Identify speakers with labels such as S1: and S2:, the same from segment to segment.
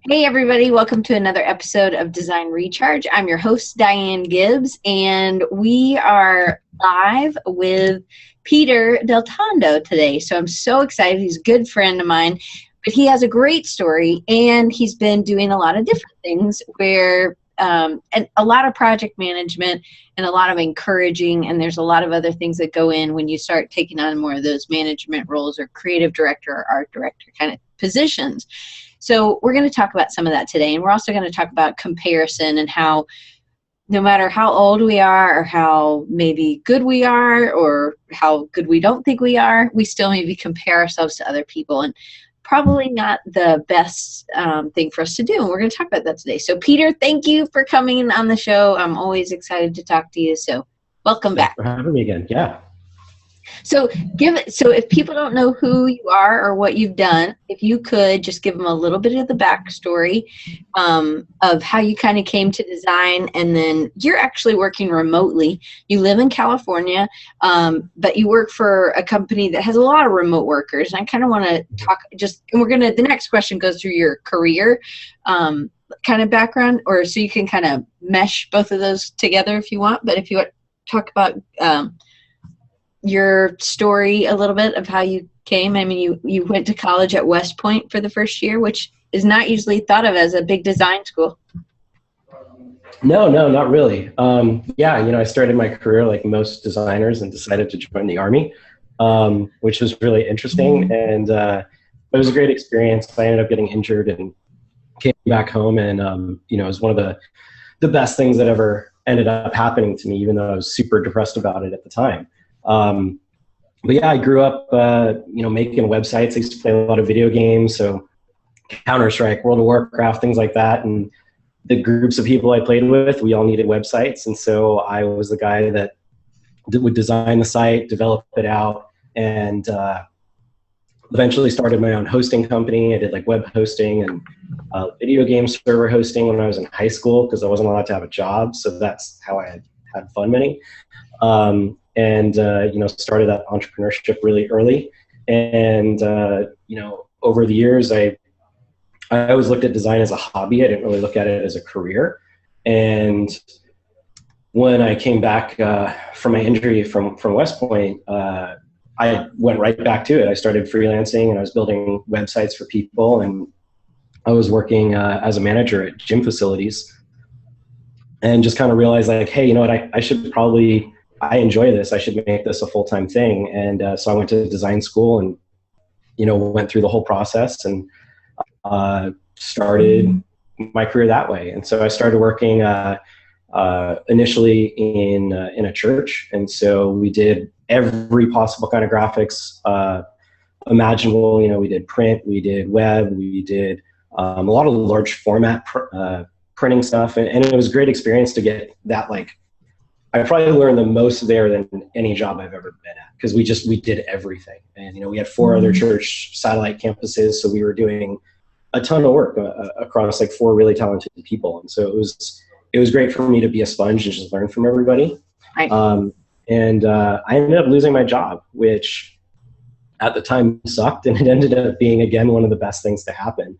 S1: Hey everybody, welcome to another episode of Design Recharge. I'm your host, Diane Gibbs, and we are live with Peter Deltondo today. So I'm so excited. He's a good friend of mine, but he has a great story, and he's been doing a lot of different things where and a lot of project management and a lot of encouraging, and there's a lot of other things that go in when you start taking on more of those management roles or creative director or art director kind of positions. So we're going to talk about some of that today, and we're also going to talk about comparison and how no matter how old we are or how maybe good we are or how good we don't think we are, we still maybe compare ourselves to other people, and probably not the best thing for us to do. And we're going to talk about that today. So Peter, thank you for coming on the show. I'm always excited to talk to you. So welcome back.
S2: Thanks for having me again. Yeah.
S1: So if people don't know who you are or what you've done, if you could just give them a little bit of the backstory of how you kind of came to design, and then you're actually working remotely. You live in California, but you work for a company that has a lot of remote workers. And I kind of want to talk the next question goes through your career kind of background, or so you can kind of mesh both of those together if you want. But if you want to talk about your story a little bit of how you came. I mean, you went to college at West Point for the first year, which is not usually thought of as a big design school.
S2: No, not really. I started my career like most designers and decided to join the Army, which was really interesting. And it was a great experience. I ended up getting injured and came back home, and it was one of the best things that ever ended up happening to me, even though I was super depressed about it at the time. But yeah, I grew up, making websites. I used to play a lot of video games, so Counter-Strike, World of Warcraft, things like that. And the groups of people I played with, we all needed websites. And so I was the guy that would design the site, develop it out, and eventually started my own hosting company. I did like web hosting and video game server hosting when I was in high school because I wasn't allowed to have a job. So that's how I had fun money. Started that entrepreneurship really early. And, over the years, I always looked at design as a hobby. I didn't really look at it as a career. And when I came back from my injury from West Point, I went right back to it. I started freelancing, and I was building websites for people, and I was working as a manager at gym facilities, and just kind of realized like, hey, you know what, I enjoy this. I should make this a full-time thing. And so I went to design school and, went through the whole process and started my career that way. And so I started working initially in a church. And so we did every possible kind of graphics imaginable. We did print, we did web, we did a lot of large format printing stuff. And it was a great experience to get that, like, I probably learned the most there than any job I've ever been at, because we did everything. And, we had 4 other church satellite campuses. So we were doing a ton of work across like 4 really talented people. And so it was great for me to be a sponge and just learn from everybody.
S1: Right.
S2: I ended up losing my job, which at the time sucked. And it ended up being, again, one of the best things to happen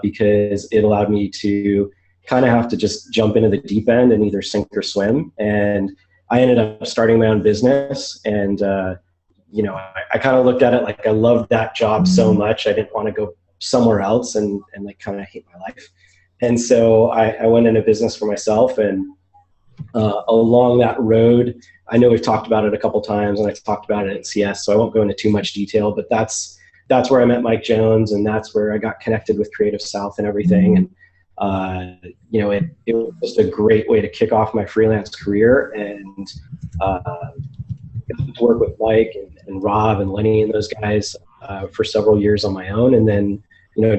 S2: because it allowed me to kind of have to just jump into the deep end and either sink or swim. And I ended up starting my own business. And, I kind of looked at it like I loved that job so much. I didn't want to go somewhere else and like kind of hate my life. And so I went into business for myself. And along that road, I know we've talked about it a couple times, and I talked about it at CS, so I won't go into too much detail, but that's where I met Mike Jones, and that's where I got connected with Creative South and everything. And it was just a great way to kick off my freelance career, and to work with Mike and Rob and Lenny and those guys for several years on my own, and then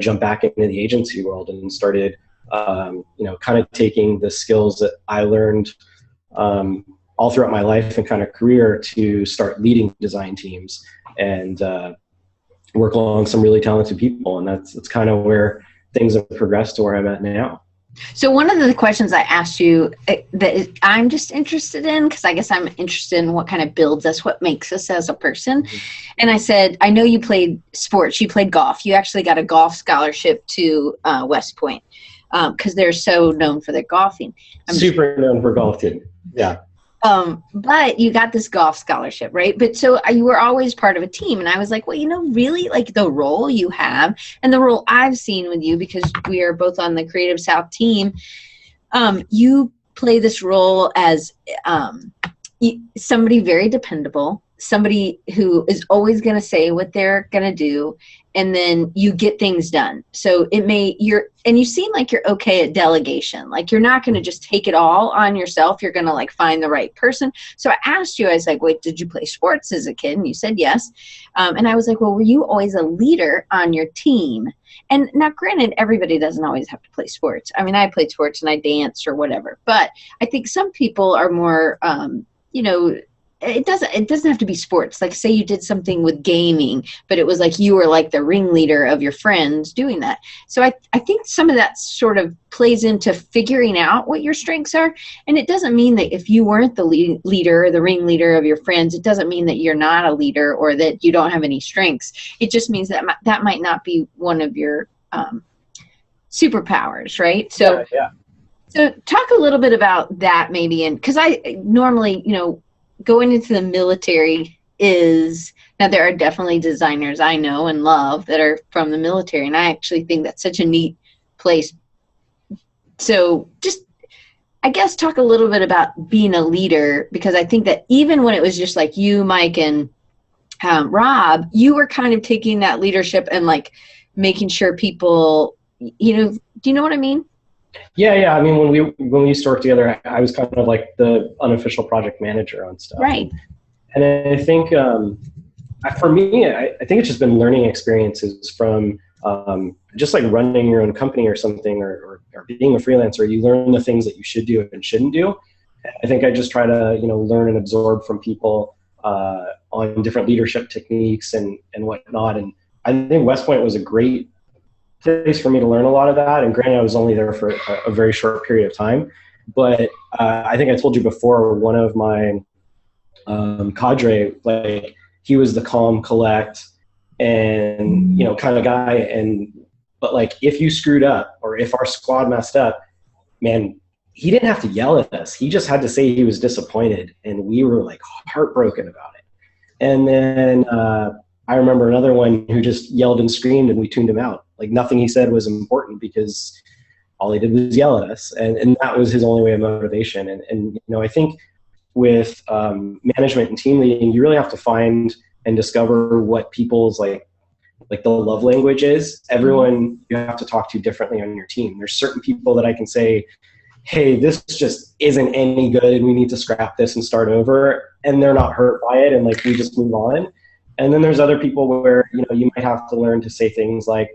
S2: jump back into the agency world and started kind of taking the skills that I learned all throughout my life and kind of career to start leading design teams and work along some really talented people, and that's kind of where things have progressed to where I'm at now.
S1: So one of the questions I asked you I'm just interested in, because I guess I'm interested in what kind of builds us, what makes us as a person.
S2: Mm-hmm.
S1: And I said, I know you played sports, you played golf. You actually got a golf scholarship to West Point because they're so known for their golfing.
S2: Super known for golf team. Yeah.
S1: But you got this golf scholarship, right? But so you were always part of a team. And I was like, well, really, like the role you have and the role I've seen with you, because we are both on the Creative South team, you play this role as somebody very dependable, somebody who is always going to say what they're going to do, and then you get things done. So you seem like you're okay at delegation. Like you're not going to just take it all on yourself. You're going to like find the right person. So I asked you, I was like, wait, did you play sports as a kid? And you said yes. And I was like, well, were you always a leader on your team? And now granted, everybody doesn't always have to play sports. I mean, I played sports and I danced or whatever, but I think some people are more, it doesn't have to be sports. Like say you did something with gaming, but it was like you were like the ringleader of your friends doing that. So I think some of that sort of plays into figuring out what your strengths are. And it doesn't mean that if you weren't the leader or the ringleader of your friends, it doesn't mean that you're not a leader or that you don't have any strengths. It just means that that might not be one of your superpowers, right? So,
S2: yeah.
S1: So talk a little bit about that maybe. And because I normally, going into the military now there are definitely designers I know and love that are from the military, and I actually think that's such a neat place. So just, I guess, talk a little bit about being a leader, because I think that even when it was just like you, Mike, and Rob, you were kind of taking that leadership and like making sure people, do you know what I mean?
S2: Yeah. I mean, when we used to work together, I was kind of like the unofficial project manager on stuff.
S1: Right.
S2: And I think for me, I think it's just been learning experiences from just like running your own company or something, or being a freelancer. You learn the things that you should do and shouldn't do. I think I just try to learn and absorb from people on different leadership techniques and whatnot. And I think West Point was a great place for me to learn a lot of that. And granted, I was only there for a very short period of time, but I think I told you before, one of my cadre, like he was the calm, collect, and kind of guy. But like if you screwed up or if our squad messed up, man, he didn't have to yell at us. He just had to say he was disappointed, and we were like heartbroken about it. And then I remember another one who just yelled and screamed, and we tuned him out. Like nothing he said was important because all he did was yell at us, and that was his only way of motivation. And I think with management and team leading, you really have to find and discover what people's like the love language is. Everyone you have to talk to differently on your team. There's certain people that I can say, hey, this just isn't any good and we need to scrap this and start over, and they're not hurt by it, and like we just move on. And then there's other people where you might have to learn to say things like,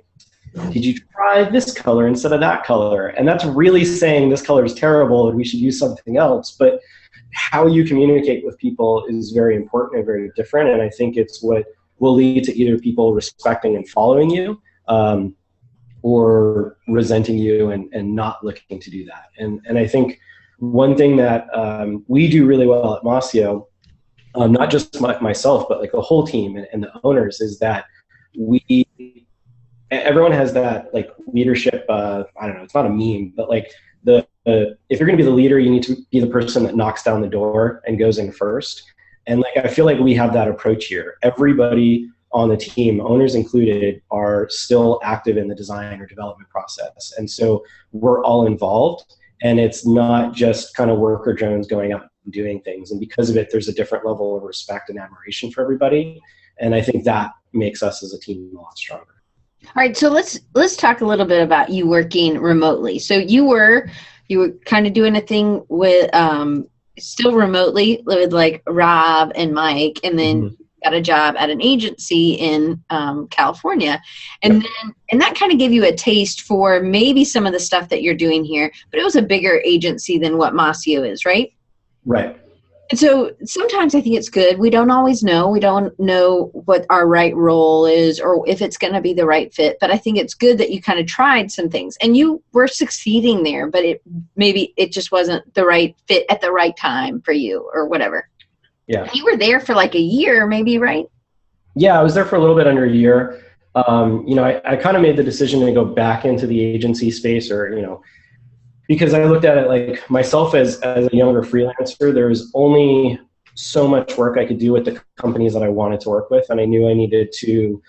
S2: did you try this color instead of that color? And that's really saying this color is terrible and we should use something else. But how you communicate with people is very important and very different. And I think it's what will lead to either people respecting and following you or resenting you and not looking to do that. And I think one thing that we do really well at Mossio, not just myself, but like the whole team and the owners, is that everyone has that like leadership, I don't know, it's not a meme, but like if you're going to be the leader, you need to be the person that knocks down the door and goes in first. And like, I feel like we have that approach here. Everybody on the team, owners included, are still active in the design or development process. And so we're all involved, and it's not just kind of worker drones going out and doing things. And because of it, there's a different level of respect and admiration for everybody. And I think that makes us as a team a lot stronger.
S1: All right, so let's talk a little bit about you working remotely. So you were kind of doing a thing with still remotely with like Rob and Mike, and then got a job at an agency in California, and that kind of gave you a taste for maybe some of the stuff that you're doing here. But it was a bigger agency than what Mossio is, right?
S2: Right.
S1: And so sometimes I think it's good. We don't always know. We don't know what our right role is or if it's going to be the right fit. But I think it's good that you kind of tried some things and you were succeeding there, but maybe it just wasn't the right fit at the right time for you or whatever.
S2: Yeah.
S1: You were there for like a year, maybe, right?
S2: Yeah, I was there for a little bit under a year. I kind of made the decision to go back into the agency space because I looked at it like myself as a younger freelancer, there was only so much work I could do with the companies that I wanted to work with. And I knew I needed to,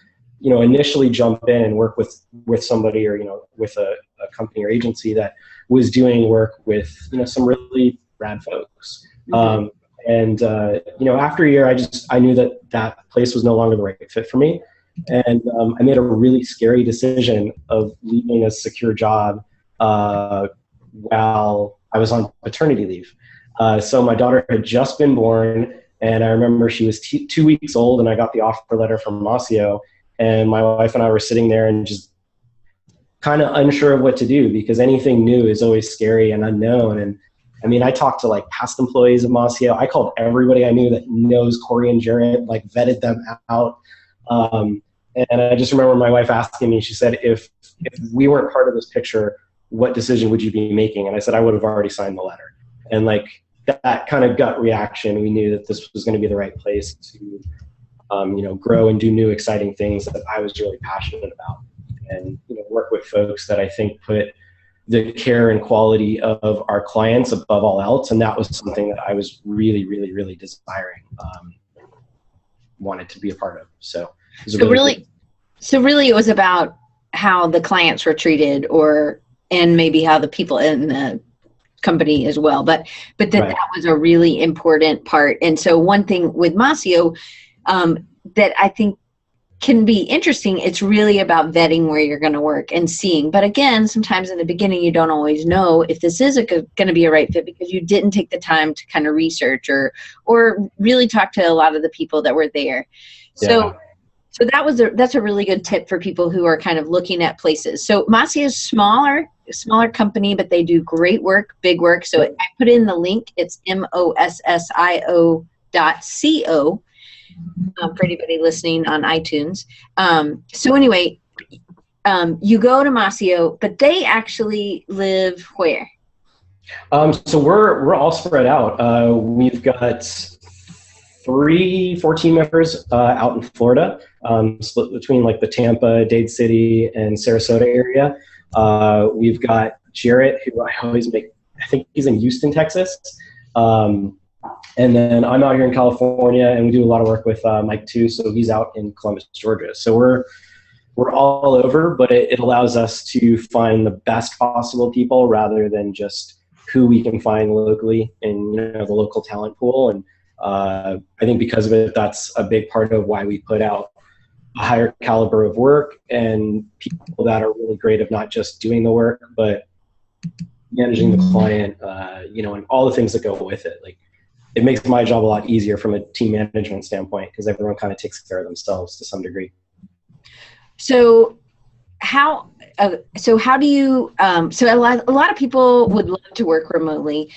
S2: initially jump in and work with somebody or, with a company or agency that was doing work with, some really rad folks.
S1: Mm-hmm.
S2: After a year, I knew that place was no longer the right fit for me. And I made a really scary decision of leaving a secure job while I was on paternity leave. So my daughter had just been born, and I remember she was 2 weeks old, and I got the offer letter from Mossio, and my wife and I were sitting there and just kind of unsure of what to do because anything new is always scary and unknown. And I mean, I talked to like past employees of Mossio. I called everybody I knew that knows Corey and Jarrett, like vetted them out. And I just remember my wife asking me, she said, if we weren't part of this picture, what decision would you be making? And I said, I would have already signed the letter. And like that kind of gut reaction, we knew that this was going to be the right place to, grow and do new, exciting things that I was really passionate about and, work with folks that I think put the care and quality of our clients above all else. And that was something that I was really, really, really desiring, wanted to be a part of. So really
S1: it was about how the clients were treated and maybe how the people in the company as well. But that was a really important part. And so one thing with Mossio that I think can be interesting, it's really about vetting where you're going to work and seeing. But again, sometimes in the beginning, you don't always know if this is going to be a right fit because you didn't take the time to kind of research or really talk to a lot of the people that were there. So that's a really good tip for people who are kind of looking at places. So Mossio is smaller company, but they do great work, big work. So I put in the link. It's mossio.co for anybody listening on iTunes. So anyway, you go to Mossio, but they actually live where?
S2: So we're all spread out. We've got 4 team members out in Florida, split between like the Tampa, Dade City, and Sarasota area. We've got Jarrett, who I think he's in Houston, Texas. And then I'm out here in California, and we do a lot of work with Mike too. So he's out in Columbus, Georgia. So we're all over, but it allows us to find the best possible people rather than just who we can find locally in the local talent pool. And I think because of it, that's a big part of why we put out a higher caliber of work and people that are really great of not just doing the work, but managing the client, and all the things that go with it. Like, it makes my job a lot easier from a team management standpoint because everyone kind of takes care of themselves to some degree. So
S1: how do you, so a lot of people would love to work remotely.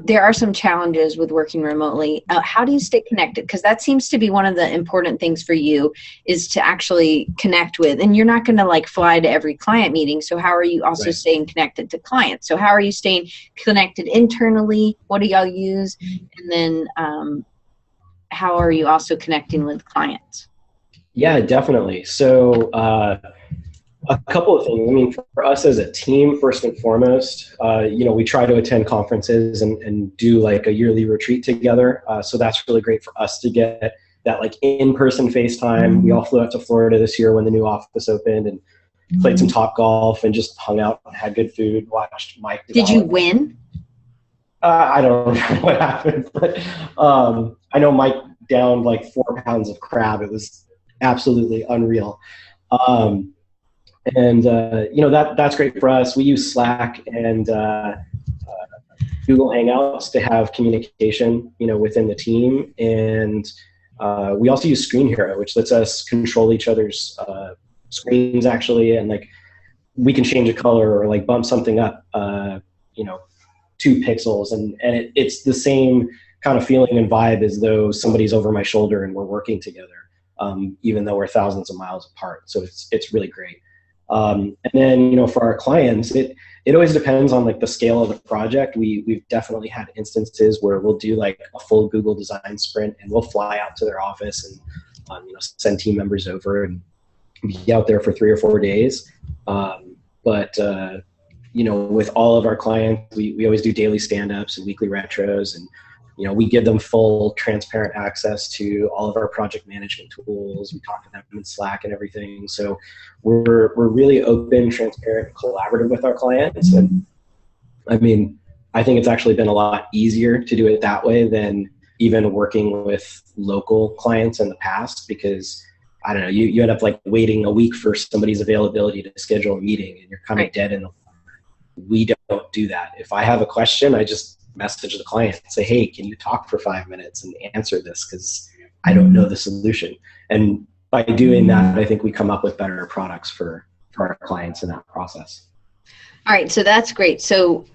S1: There are some challenges with working remotely. How do you stay connected? Because that seems to be one of the important things for you is to actually connect with, and you're not going to like fly to every client meeting. So how are you also staying connected to clients? So how are you staying connected internally? What do y'all use? And then how are you also connecting with clients?
S2: Yeah, definitely. So, a couple of things. I mean, for us as a team, first and foremost, we try to attend conferences and do like a yearly retreat together. So that's really great for us to get that like in-person FaceTime. We all flew out to Florida this year when the new office opened and played some Top Golf and just hung out, had good food, watched Mike.
S1: Did you win?
S2: I don't remember what happened, but I know Mike downed like 4 pounds of crab. It was absolutely unreal. That's great for us. We use Slack and Google Hangouts to have communication, within the team. And we also use Screen Hero, which lets us control each other's screens actually. And like, we can change a color or like bump something up, 2 pixels. And it's the same kind of feeling and vibe as though somebody's over my shoulder and we're working together, even though we're thousands of miles apart. So it's really great. And then, you know, for our clients, it always depends on like the scale of the project. We've definitely had instances where we'll do like a full Google design sprint, and we'll fly out to their office and you know, send team members over and be out there for 3 or 4 days. But you know, with all of our clients, we always do daily stand-ups and weekly retros, and you know, we give them full transparent access to all of our project management tools. We talk to them in Slack and everything. So we're really open, transparent, collaborative with our clients. And I mean, I think it's actually been a lot easier to do it that way than even working with local clients in the past, because I don't know, you end up like waiting a week for somebody's availability to schedule a meeting, and you're kind of dead in the. We don't do that. If I have a question, I just message the client and say, hey, can you talk for 5 minutes and answer this, because I don't know the solution. And by doing that, I think we come up with better products for our clients in that process.
S1: All right, so that's great. So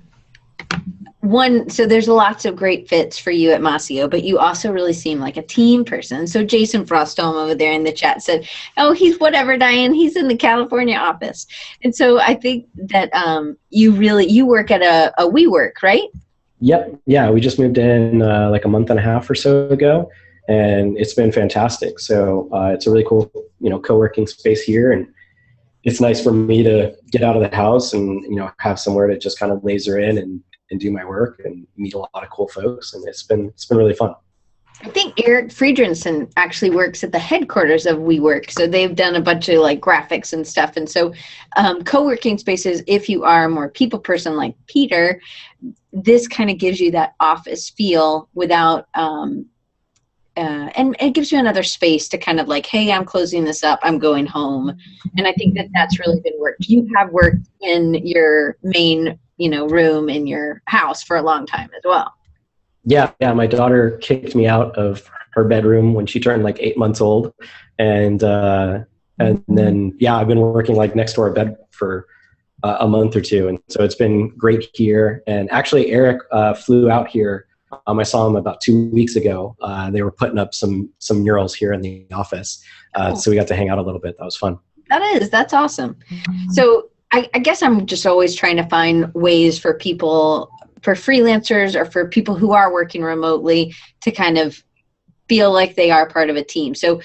S1: there's lots of great fits for you at Mossio, but you also really seem like a team person. So Jason Frostholm over there in the chat said, oh, he's whatever, Diane, he's in the California office. And so I think that you work at a WeWork, right?
S2: Yep. Yeah, we just moved in like a month and a half or so ago, and it's been fantastic. So it's a really cool, you know, co-working space here, and it's nice for me to get out of the house and, you know, have somewhere to just kind of laser in and do my work and meet a lot of cool folks, and it's been really fun.
S1: I think Eric Friedrichsen actually works at the headquarters of WeWork, so they've done a bunch of like graphics and stuff. And so co-working spaces, if you are a more people person like Peter, this kind of gives you that office feel without and it gives you another space to kind of like, hey, I'm closing this up, I'm going home. And I think that that's really been worked. You have worked in your main, you know, room in your house for a long time as well.
S2: Yeah. My daughter kicked me out of her bedroom when she turned like 8 months old, and then I've been working like next to our bed for a month or two, and so it's been great here. And actually, Eric flew out here. I saw him about 2 weeks ago. They were putting up some murals here in the office, so we got to hang out a little bit. That was fun.
S1: That's awesome. So I guess I'm just always trying to find ways for people, for freelancers or for people who are working remotely, to kind of feel like they are part of a team. So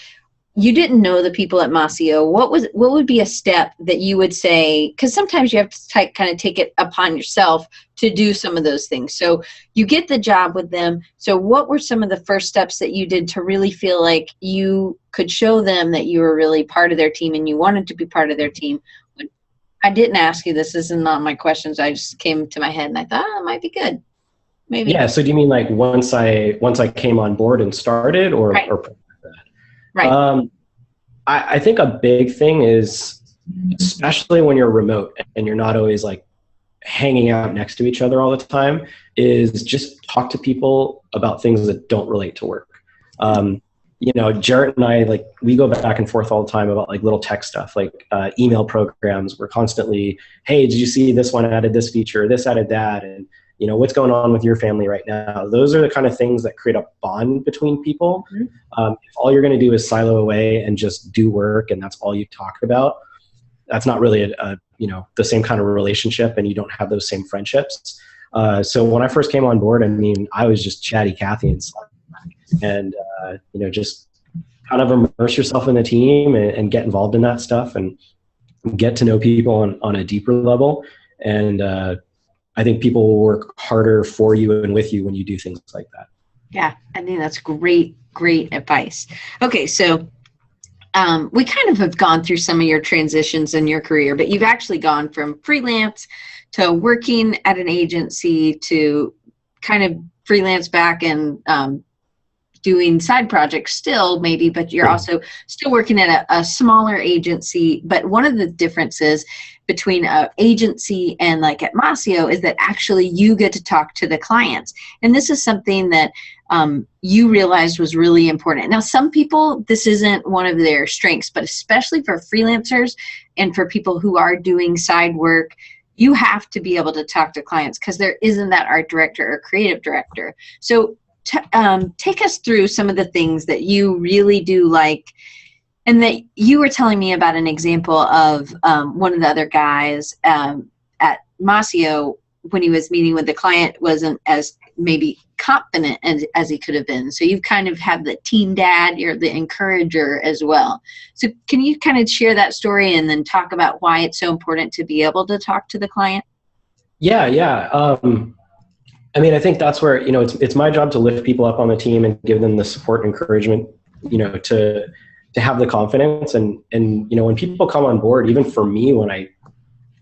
S1: you didn't know the people at Mossio. What would be a step that you would say, because sometimes you have to kind of take it upon yourself to do some of those things. So you get the job with them. So what were some of the first steps that you did to really feel like you could show them that you were really part of their team and you wanted to be part of their team? I didn't ask you this. This is not my questions. I just came to my head and I thought, it might be good. Maybe.
S2: Yeah. So do you mean like once I came on board and started, or
S1: right.
S2: or
S1: Right.
S2: I think a big thing is, especially when you're remote and you're not always like hanging out next to each other all the time, is just talk to people about things that don't relate to work. You know, Jarrett and I, like, we go back and forth all the time about like little tech stuff, like email programs. We're constantly, hey, did you see this one added this feature, this added that, and you know, what's going on with your family right now? Those are the kind of things that create a bond between people. Mm-hmm. If all you're going to do is silo away and just do work, and that's all you talk about, that's not really you know, the same kind of relationship, and you don't have those same friendships. So when I first came on board, I mean, I was just chatty Cathy and you know, just kind of immerse yourself in the team and get involved in that stuff and get to know people on a deeper level. And I think people will work harder for you and with you when you do things like that.
S1: Yeah, I think that's great advice. Okay, so we kind of have gone through some of your transitions in your career, but you've actually gone from freelance to working at an agency to kind of freelance back and doing side projects still maybe, but you're also still working at a smaller agency. But one of the differences between an agency and like at Mossio is that actually you get to talk to the clients. And this is something that you realized was really important. Now, some people, this isn't one of their strengths, but especially for freelancers and for people who are doing side work, you have to be able to talk to clients because there isn't that art director or creative director. So take us through some of the things that you really do like, and that you were telling me about an example of one of the other guys at Mossio, when he was meeting with the client, wasn't as maybe confident as he could have been. So you kind of have the team dad, you're the encourager as well. So can you kind of share that story and then talk about why it's so important to be able to talk to the client?
S2: Yeah. I mean, I think that's where, it's my job to lift people up on the team and give them the support and encouragement, to have the confidence. And when people come on board, even for me, when I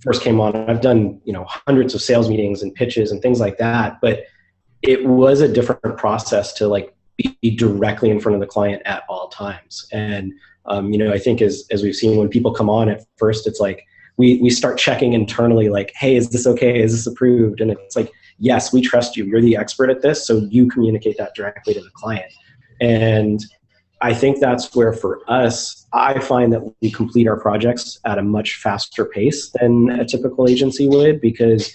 S2: first came on, I've done, hundreds of sales meetings and pitches and things like that, but it was a different process to like be directly in front of the client at all times. And, I think as we've seen, when people come on at first, it's like, we start checking internally, like, hey, is this okay? Is this approved? And it's like, yes, we trust you. You're the expert at this. So you communicate that directly to the client. And I think that's where for us, I find that we complete our projects at a much faster pace than a typical agency would, because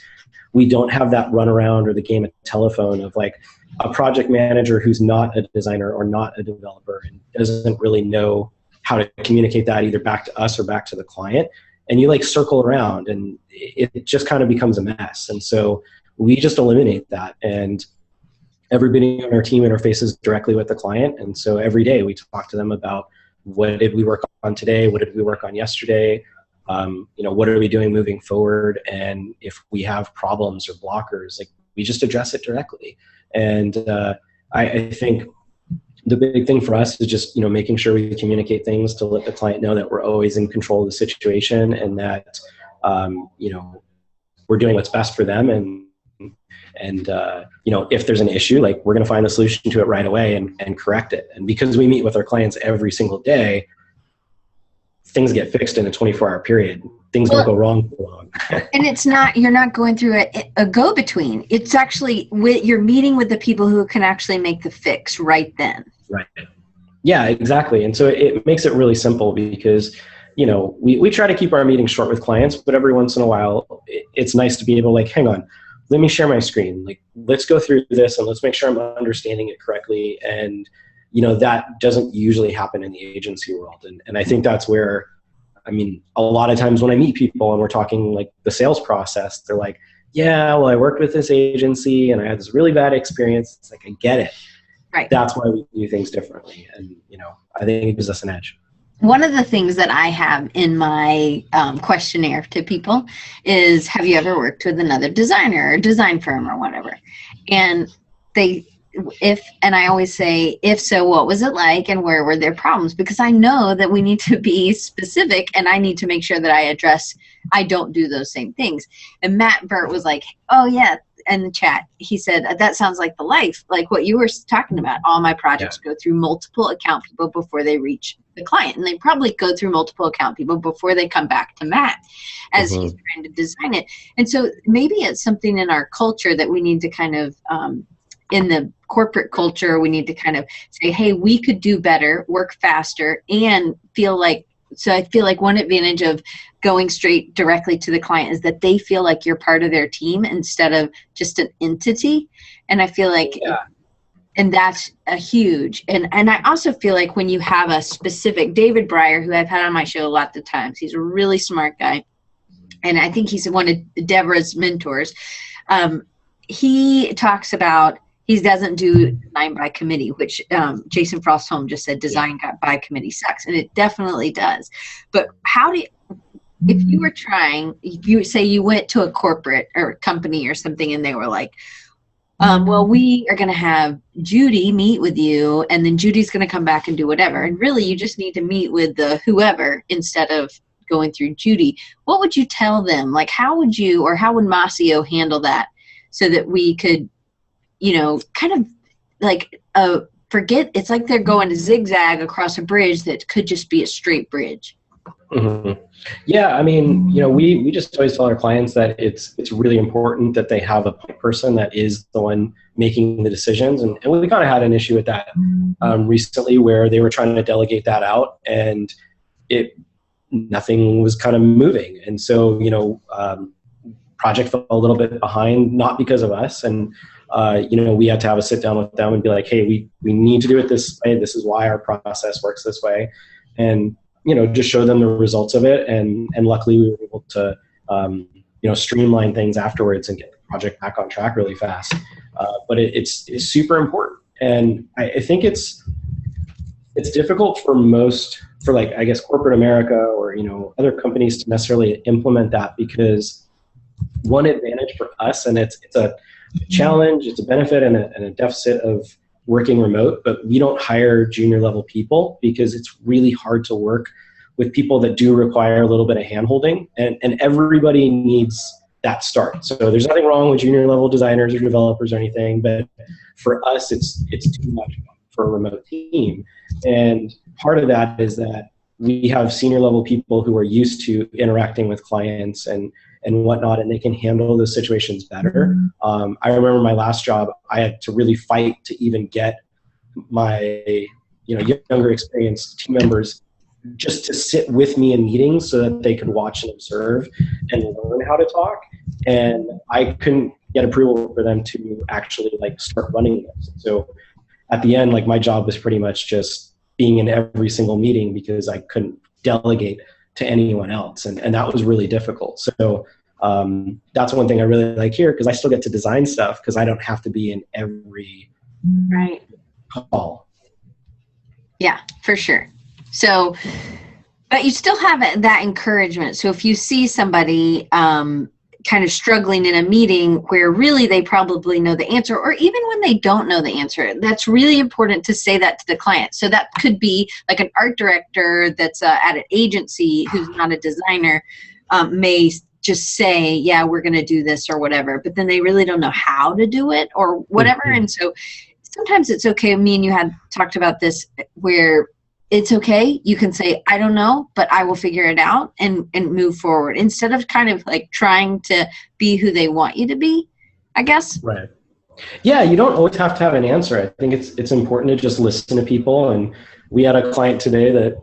S2: we don't have that runaround or the game of telephone of like a project manager who's not a designer or not a developer and doesn't really know how to communicate that either back to us or back to the client. And you like circle around and it just kind of becomes a mess. And so we just eliminate that, and everybody on our team interfaces directly with the client. And so every day we talk to them about, what did we work on today? What did we work on yesterday? What are we doing moving forward? And if we have problems or blockers, like we just address it directly. And I think the big thing for us is just, making sure we communicate things to let the client know that we're always in control of the situation, and that, we're doing what's best for them. And if there's an issue, like we're going to find a solution to it right away and correct it. And because we meet with our clients every single day, things get fixed in a 24-hour period. Things don't go wrong for long.
S1: And you're not going through a go-between. It's actually you're meeting with the people who can actually make the fix right then.
S2: Right. Yeah, exactly. And so it makes it really simple, because, we try to keep our meetings short with clients, but every once in a while it's nice to be able to like, hang on, let me share my screen. Like, let's go through this and let's make sure I'm understanding it correctly. And, that doesn't usually happen in the agency world. And I think that's where, a lot of times when I meet people and we're talking like the sales process, they're like, yeah, well, I worked with this agency and I had this really bad experience. It's like, I get it.
S1: Right.
S2: That's why we do things differently. And, I think it gives us an edge.
S1: One of the things that I have in my questionnaire to people is, have you ever worked with another designer or design firm or whatever? And I always say, if so, what was it like and where were their problems? Because I know that we need to be specific, and I need to make sure that I don't do those same things. And Matt Burt was like, oh yeah, in the chat, he said, that sounds like the life, like what you were talking about. All my projects go through multiple account people before they reach the client. And they probably go through multiple account people before they come back to Matt as he's trying to design it. And so maybe it's something in our culture that we need to kind of, in the corporate culture, we need to kind of say, hey, we could do better, work faster, and I feel like one advantage of going straight directly to the client is that they feel like you're part of their team instead of just an entity. And I feel like, and that's a huge, and I also feel like when you have a specific, David Breyer, who I've had on my show a lot of times, he's a really smart guy. And I think he's one of Deborah's mentors. He talks about, he doesn't do design by committee, which Jason Frostholm just said design by committee sucks. And it definitely does. But if you say you went to a corporate or a company or something and they were like, well, we are going to have Judy meet with you, and then Judy's going to come back and do whatever. And really, you just need to meet with the whoever instead of going through Judy. What would you tell them? Like, how would Mossio handle that so that we could, kind of like forget, it's like they're going to zigzag across a bridge that could just be a straight bridge.
S2: Mm-hmm. Yeah, we just always tell our clients that it's really important that they have a person that is the one making the decisions. And we kind of had an issue with that recently, where they were trying to delegate that out and nothing was kind of moving. And so, project fell a little bit behind, not because of us. And we had to have a sit down with them and be like, hey, we need to do it this way. This is why our process works this way. And, just show them the results of it. And luckily we were able to, streamline things afterwards and get the project back on track really fast. But it's super important. And I think it's difficult for like, I guess, corporate America or, other companies to necessarily implement that, because one advantage for us, and it's a challenge, it's a benefit and a deficit of working remote, but we don't hire junior level people because it's really hard to work with people that do require a little bit of hand-holding, and everybody needs that start. So there's nothing wrong with junior level designers or developers or anything, but for us, it's too much for a remote team. And part of that is that we have senior level people who are used to interacting with clients and whatnot, and they can handle those situations better. I remember my last job, I had to really fight to even get my younger experienced team members just to sit with me in meetings so that they could watch and observe and learn how to talk. And I couldn't get approval for them to actually start running this. So at the end, my job was pretty much just being in every single meeting because I couldn't delegate to anyone else. And that was really difficult. So that's one thing I really like here, because I still get to design stuff because I don't have to be in every call.
S1: Yeah, for sure. So, but you still have that encouragement. So if you see somebody kind of struggling in a meeting where really they probably know the answer, or even when they don't know the answer, that's really important to say that to the client. So that could be like an art director that's at an agency who's not a designer may just say, yeah, we're going to do this or whatever, but then they really don't know how to do it or whatever. And so sometimes it's okay. Me and you had talked about this where it's okay. You can say, I don't know, but I will figure it out and move forward, instead of kind of trying to be who they want you to be, I guess.
S2: Right. Yeah, you don't always have to have an answer. I think it's important to just listen to people. And we had a client today that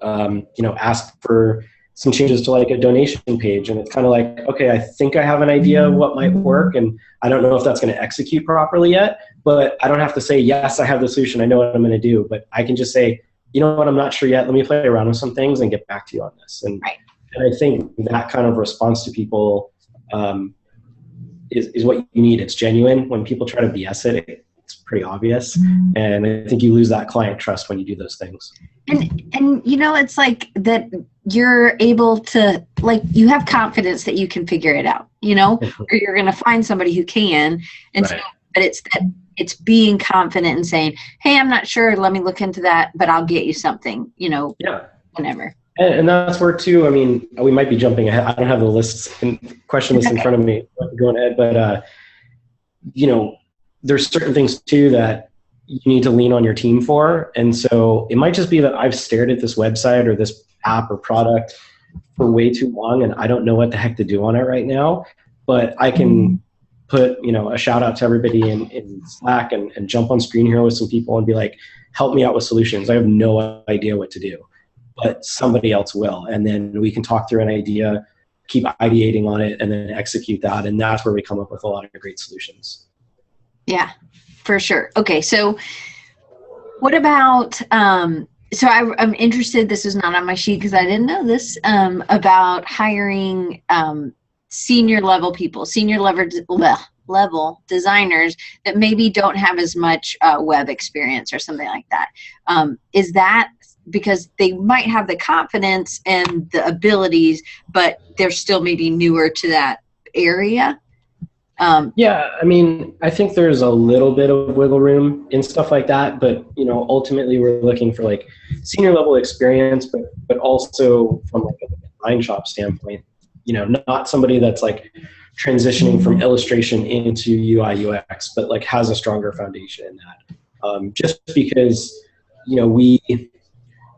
S2: asked for some changes to a donation page, and it's kind of okay, I think I have an idea of what might work, and I don't know if that's going to execute properly yet, but I don't have to say, yes, I have the solution, I know what I'm going to do, but I can just say, you know what, I'm not sure yet, let me play around with some things and get back to you on this. And I think that kind of response to people is what you need. It's genuine. When people try to BS it, it's pretty obvious. And I think you lose that client trust when you do those things.
S1: And it's that you're able to, you have confidence that you can figure it out, or you're going to find somebody who can. And so, but it's being confident and saying, hey, I'm not sure, let me look into that, but I'll get you something, whenever.
S2: And that's where too, I mean, we might be jumping ahead. I don't have the question list in front of me going ahead, but there's certain things too that you need to lean on your team for. And so it might just be that I've stared at this website or this app or product for way too long, and I don't know what the heck to do on it right now, but I can put, a shout out to everybody in Slack and jump on screen here with some people and be like, help me out with solutions. I have no idea what to do, but somebody else will. And then we can talk through an idea, keep ideating on it, and then execute that. And that's where we come up with a lot of great solutions.
S1: Yeah, for sure. Okay. So what about, so I'm interested, this is not on my sheet because I didn't know this, about hiring senior level people, senior level designers that maybe don't have as much web experience or something like that. Is that because they might have the confidence and the abilities, but they're still maybe newer to that area?
S2: Yeah, I mean, I think there's a little bit of wiggle room in stuff like that, but ultimately we're looking for senior level experience, but also from a design shop standpoint, not somebody that's transitioning from illustration into UI UX, but has a stronger foundation in that. Just because we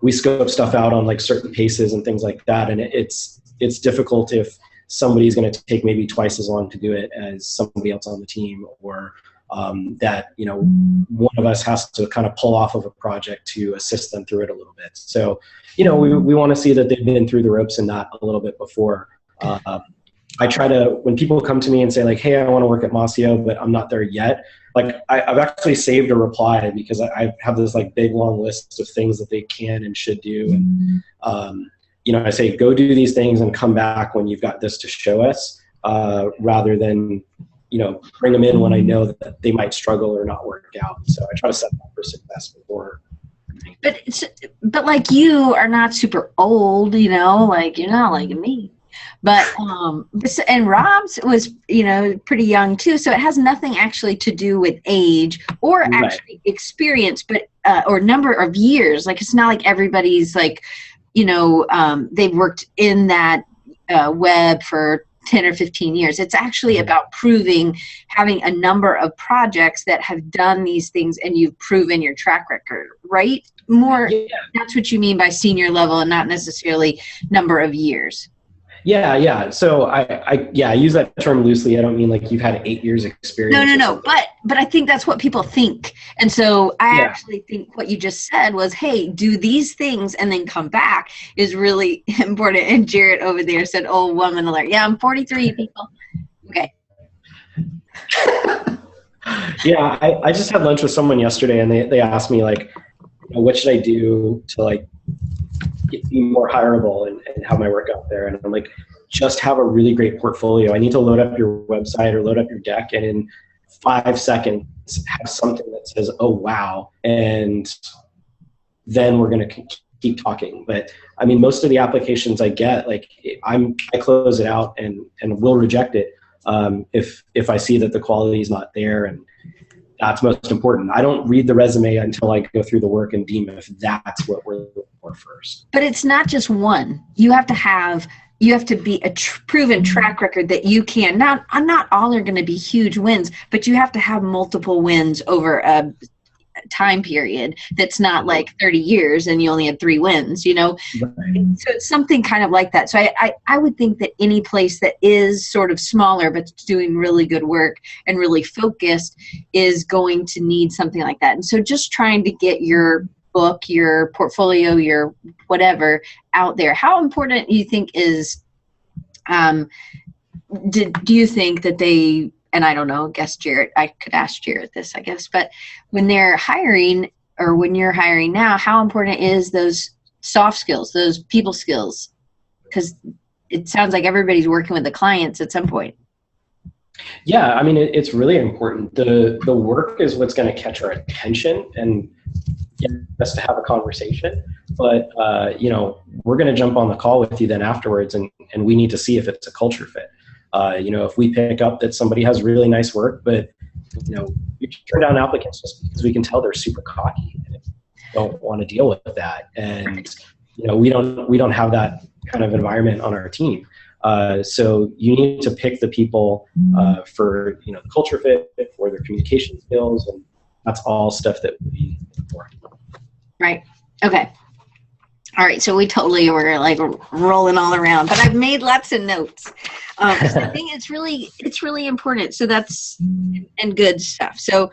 S2: scope stuff out on certain paces and things like that, and it's difficult if somebody's going to take maybe twice as long to do it as somebody else on the team, or that one of us has to kind of pull off of a project to assist them through it a little bit. So we want to see that they've been through the ropes and that a little bit before. I try to, when people come to me and say like, hey, I want to work at Mossio, but I'm not there yet. Like I've actually saved a reply because I have this like big long list of things that they can and should do. And, I say, go do these things and come back when you've got this to show us, rather than, bring them in when I know that they might struggle or not work out. So I try to set them up for success before.
S1: But like you are not super old, like you're not like me. But and Rob's was pretty young too, so it has nothing actually to do with age or actually experience, but or number of years. Like it's not like everybody's like they've worked in that web for 10 or 15 years. It's actually about proving, having a number of projects that have done these things and you've proven your track record, right? That's what you mean by senior level and not necessarily number of years.
S2: Yeah. So I use that term loosely. I don't mean like you've had 8 years experience.
S1: No. But I think that's what people think. And so I actually think what you just said was, hey, do these things and then come back is really important. And Jarrett over there said, old woman alert. Yeah, I'm 43, people. Okay.
S2: Yeah, I just had lunch with someone yesterday and they asked me like, what should I do to like be more hireable and have my work out there? And I'm like, just have a really great portfolio. I need to load up your website or load up your deck and in 5 seconds have something that says, oh, wow. And then we're going to keep talking. But I mean, most of the applications I get, like I close it out and will reject it if I see that the quality is not there. And that's most important. I don't read the resume until I go through the work and deem if that's what we're looking for first.
S1: But it's not just one. You have to be a proven track record that you can. Not all are going to be huge wins, but you have to have multiple wins over a time period that's not like 30 years and you only had 3 wins, Right. So it's something kind of like that. So I would think that any place that is sort of smaller but doing really good work and really focused is going to need something like that. And so just trying to get your book, your portfolio, your whatever out there. How important do you think is, do you think that they, and I don't know, guess Jarrett, I could ask Jarrett this, I guess, but when they're hiring or when you're hiring now, how important is those soft skills, those people skills? Because it sounds like everybody's working with the clients at some point.
S2: Yeah, I mean, it's really important. The work is what's going to catch our attention and get us to have a conversation. But, we're going to jump on the call with you then afterwards, and we need to see if it's a culture fit. If we pick up that somebody has really nice work, but, we turn down applicants just because we can tell they're super cocky and don't want to deal with that. And, we don't have that kind of environment on our team. So you need to pick the people for, the culture fit, for their communication skills, and that's all stuff that we look for.
S1: Right. Okay. All right, so we totally were like rolling all around, but I've made lots of notes. I think it's really important. So that's and good stuff. So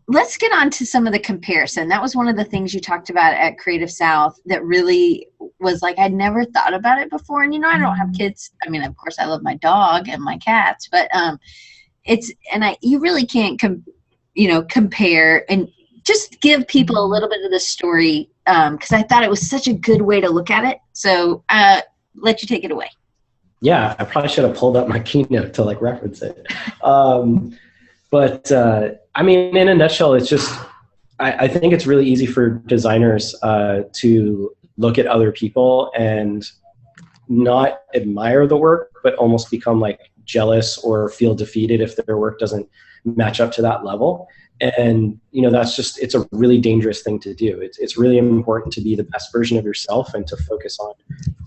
S1: let's get on to some of the comparison. That was one of the things you talked about at Creative South that really was like I'd never thought about it before. And I don't have kids. I mean, of course, I love my dog and my cats, but you really can't compare and just give people a little bit of the story. Because I thought it was such a good way to look at it. So let you take it away.
S2: Yeah, I probably should have pulled up my keynote to reference it. But I mean, in a nutshell, it's just, I think it's really easy for designers to look at other people and not admire the work, but almost become jealous or feel defeated if their work doesn't match up to that level. And, it's a really dangerous thing to do. It's really important to be the best version of yourself and to focus on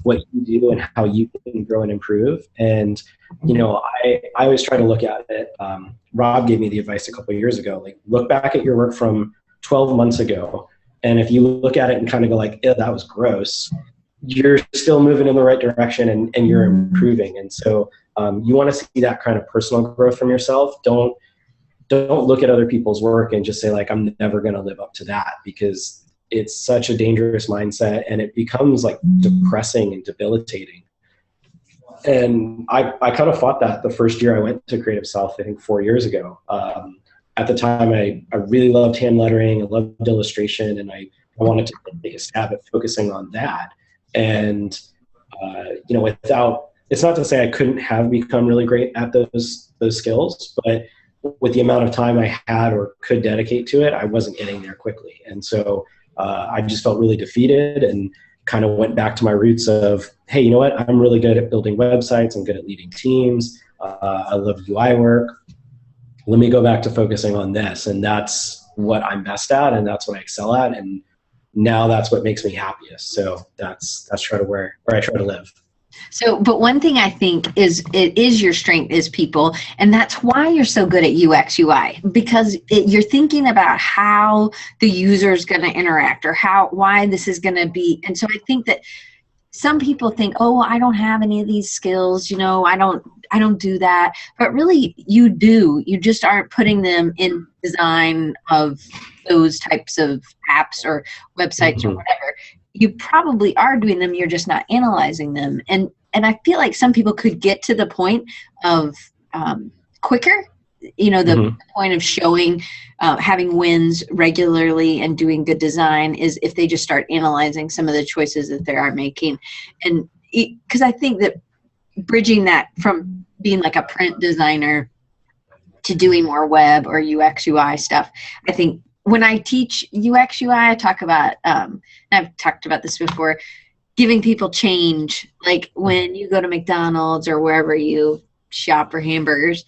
S2: what you do and how you can grow and improve. And, I always try to look at it. Rob gave me the advice a couple of years ago, look back at your work from 12 months ago. And if you look at it and kind of go ew, that was gross, you're still moving in the right direction and you're improving. And so you want to see that kind of personal growth from yourself. Don't look at other people's work and just say I'm never going to live up to that, because it's such a dangerous mindset and it becomes depressing and debilitating. And I kind of fought that the first year I went to Creative South, I think 4 years ago. At the time, I really loved hand lettering, I loved illustration, and I wanted to take a stab at focusing on that. And, without, it's not to say I couldn't have become really great at those skills, but with the amount of time I had or could dedicate to it, I wasn't getting there quickly. And so I just felt really defeated and kind of went back to my roots of, hey, you know what? I'm really good at building websites. I'm good at leading teams. I love UI work. Let me go back to focusing on this. And that's what I'm best at, and that's what I excel at. And now that's what makes me happiest. So that's where I try to live.
S1: So, but one thing I think is it is your strength is people, and that's why you're so good at UX UI, because you're thinking about how the user is going to interact or why this is going to be. And so I think that some people think, oh, I don't have any of these skills, I don't do that. But really you do. You just aren't putting them in design of those types of apps or websites or whatever. You probably are doing them, you're just not analyzing them. And I feel like some people could get to the point of quicker, the point of showing, having wins regularly and doing good design is if they just start analyzing some of the choices that they are making. And because I think that bridging that from being like a print designer to doing more web or UX UI stuff, I think when I teach UX UI, I talk about, I've talked about this before, giving people change. Like when you go to McDonald's or wherever you shop for hamburgers,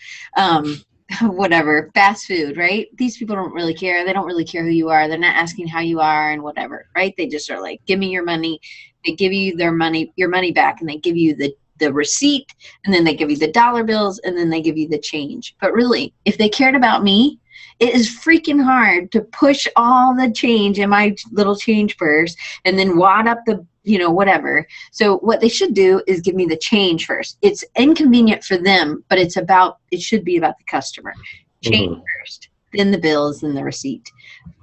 S1: whatever, fast food, right? These people don't really care. They don't really care who you are. They're not asking how you are and whatever, right? They just are like, give me your money. They give you your money back, and they give you the receipt, and then they give you the dollar bills, and then they give you the change. But really, if they cared about me, it is freaking hard to push all the change in my little change purse and then wad up the, whatever. So what they should do is give me the change first. It's inconvenient for them, but it should be about the customer. Change first, then the bills, then the receipt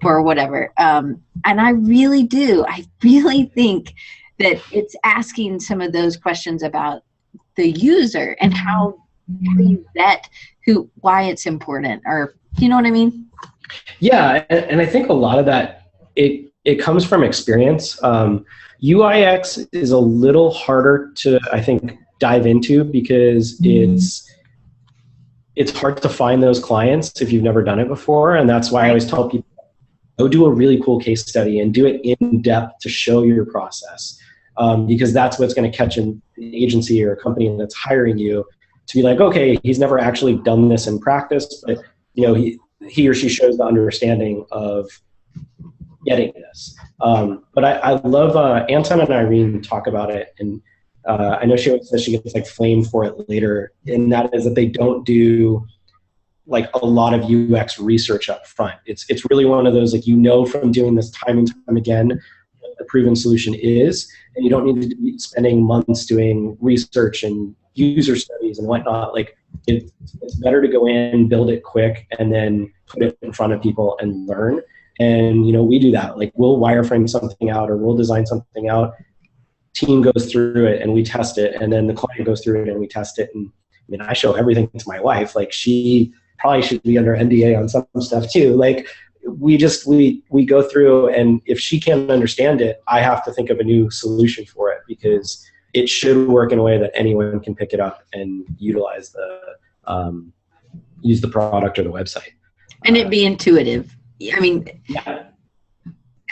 S1: or whatever. And I really do. I really think that it's asking some of those questions about the user and how you vet why it's important, or you know what I mean?
S2: Yeah, and I think a lot of that, it comes from experience. UIX is a little harder to, I think, dive into because it's hard to find those clients if you've never done it before. And that's why I always tell people, go do a really cool case study and do it in depth to show your process. Because that's what's going to catch an agency or a company that's hiring you to be like, okay, he's never actually done this in practice, but he or she shows the understanding of getting this. But I love Anton and Irene talk about it, and I know she always says she gets like flamed for it later, and that is that they don't do like a lot of UX research up front. It's really one of those, like, from doing this time and time again what the proven solution is, and you don't need to be spending months doing research and user studies and whatnot. Like it's better to go in, build it quick, and then put it in front of people and learn. And we do that. Like we'll wireframe something out, or we'll design something out. Team goes through it and we test it, and then the client goes through it and we test it. And I show everything to my wife. Like she probably should be under NDA on some stuff too. Like we go through, and if she can't understand it, I have to think of a new solution for it, because it should work in a way that anyone can pick it up and utilize use the product or the website.
S1: And it be intuitive. I mean,
S2: yeah.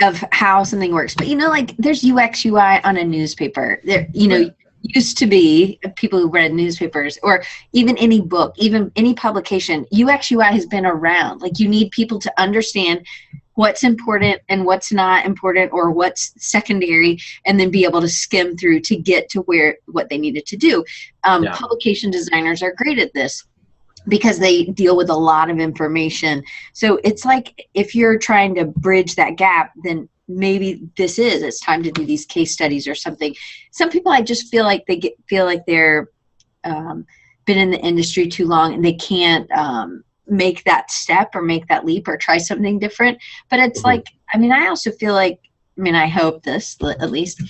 S1: Of how something works. But like there's UX UI on a newspaper. There,
S2: Right.
S1: Used to be people who read newspapers, or even any book, even any publication. UX UI has been around. Like you need people to understand what's important and what's not important, or what's secondary, and then be able to skim through to get to what they needed to do. Publication designers are great at this because they deal with a lot of information. So it's like if you're trying to bridge that gap, then maybe it's time to do these case studies or something. Some people, I just feel like they're been in the industry too long and they can't make that step or make that leap or try something different. But it's like, I also feel like, I hope this, at least,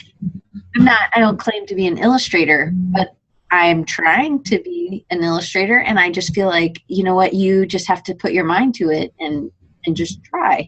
S1: I don't claim to be an illustrator, but I'm trying to be an illustrator, and I just feel like, you know what, you just have to put your mind to it and just try.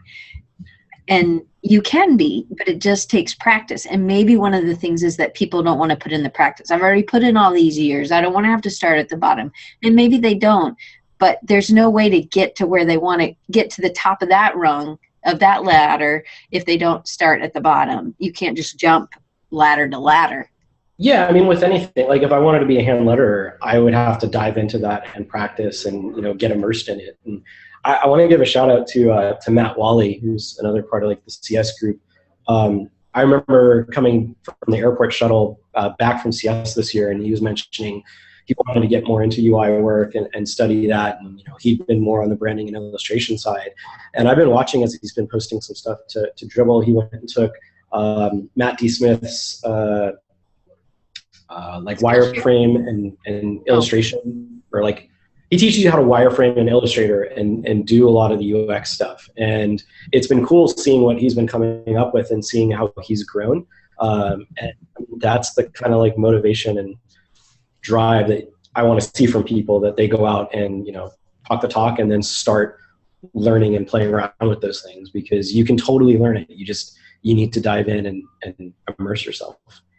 S1: And you can be, but it just takes practice. And maybe one of the things is that people don't want to put in the practice. I've already put in all these years. I don't want to have to start at the bottom. And maybe they don't, but there's no way to get to where they want to get to the top of that rung, of that ladder, if they don't start at the bottom. You can't just jump ladder to ladder.
S2: Yeah, I mean, with anything, like if I wanted to be a hand letterer, I would have to dive into that and practice and, you know, get immersed in it. And I want to give a shout out to Matt Wally, who's another part of like the CS group. I remember coming from the airport shuttle back from CS this year, and he was mentioning he wanted to get more into UI work and study that. And, you know, he'd been more on the branding and illustration side. And I've been watching as he's been posting some stuff to Dribble. He went and took Matt D. Smith's like wireframe and illustration, or like he teaches you how to wireframe in Illustrator and do a lot of the UX stuff. And it's been cool seeing what he's been coming up with and seeing how he's grown. And that's the kind of like motivation and drive that I want to see from people, that they go out and, you know, talk the talk and then start learning and playing around with those things, because you can totally learn it. You need to dive in and immerse yourself.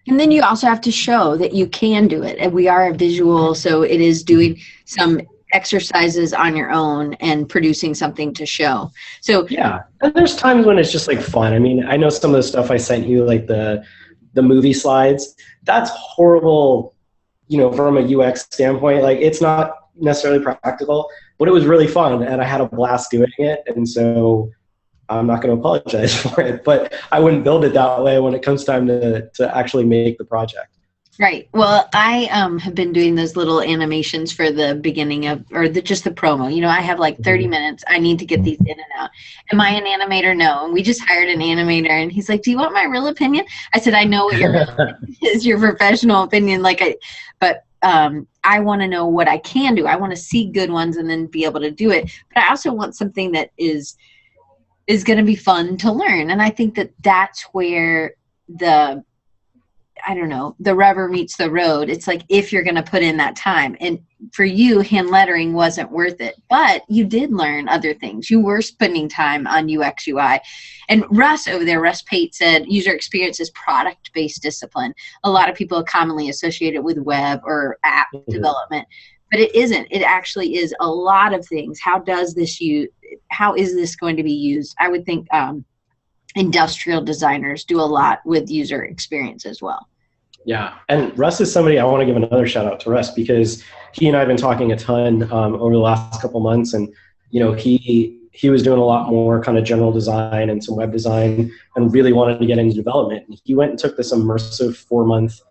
S1: And then you also have to show that you can do it. And we are a visual, so it is doing some exercises on your own and producing something to show. So
S2: yeah, and there's times when it's just like fun. I mean, I know some of the stuff I sent you, like the movie slides, that's horrible, you know, from a UX standpoint. Like, it's not necessarily practical, but it was really fun and I had a blast doing it. And so I'm not going to apologize for it, but I wouldn't build it that way when it comes time to actually make the project.
S1: Right. Well, I have been doing those little animations for the beginning of, or just the promo. You know, I have like 30 minutes. I need to get these in and out. Am I an animator? No. And we just hired an animator, and he's like, "Do you want my real opinion?" I said, "I know what your real opinion is, your professional opinion." But I want to know what I can do. I want to see good ones and then be able to do it. But I also want something that is going to be fun to learn. And I think that that's where the rubber meets the road. It's like, if you're going to put in that time, and for you, hand lettering wasn't worth it, but you did learn other things. You were spending time on UX UI. And Russ over there, Russ Pate, said user experience is product-based discipline. A lot of people commonly associate it with web or app development, but it isn't. It actually is a lot of things. How is this going to be used? I would think industrial designers do a lot with user experience as well.
S2: Yeah, and Russ is somebody, I want to give another shout out to Russ, because he and I have been talking a ton over the last couple months, and you know, he was doing a lot more kind of general design and some web design, and really wanted to get into development. And he went and took this immersive 4-month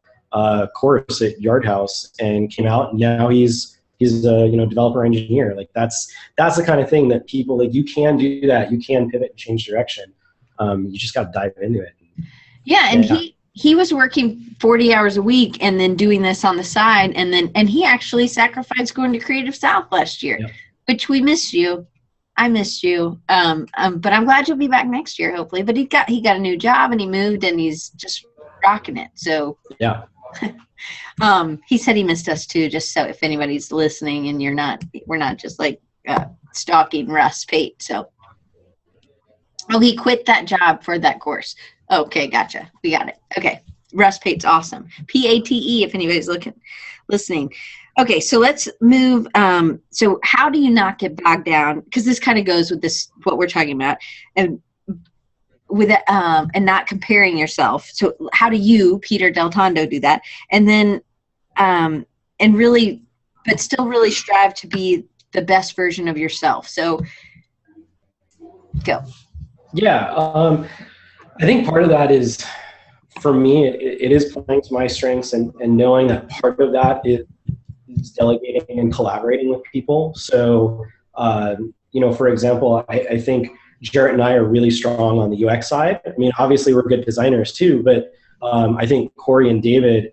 S2: course at Yard House and came out, and now he's a, you know, developer engineer. Like, that's the kind of thing that people, like, you can do that. You can pivot and change direction. You just got to dive into it.
S1: Yeah, and he was working 40 hours a week and then doing this on the side, and he actually sacrificed going to Creative South last year, which we missed you. I missed you. But I'm glad you'll be back next year, hopefully. But he got a new job and he moved and he's just rocking it. So
S2: yeah.
S1: He said he missed us too, just so if anybody's listening and we're not just like stalking Russ Pate. So, he quit that job for that course. Okay, gotcha. We got it. Okay, Russ Pate's awesome. P-A-T-E, if anybody's listening. Okay, so let's move. So how do you not get bogged down? Because this kind of goes with this, what we're talking about, and with and not comparing yourself. So how do you, Peter Deltondo, do that? And then, and really, but still really strive to be the best version of yourself. So go.
S2: Yeah, I think part of that is, for me, it is playing to my strengths and knowing that part of that is delegating and collaborating with people. So, you know, for example, I think Jarrett and I are really strong on the UX side. I mean, obviously we're good designers too, but I think Corey and David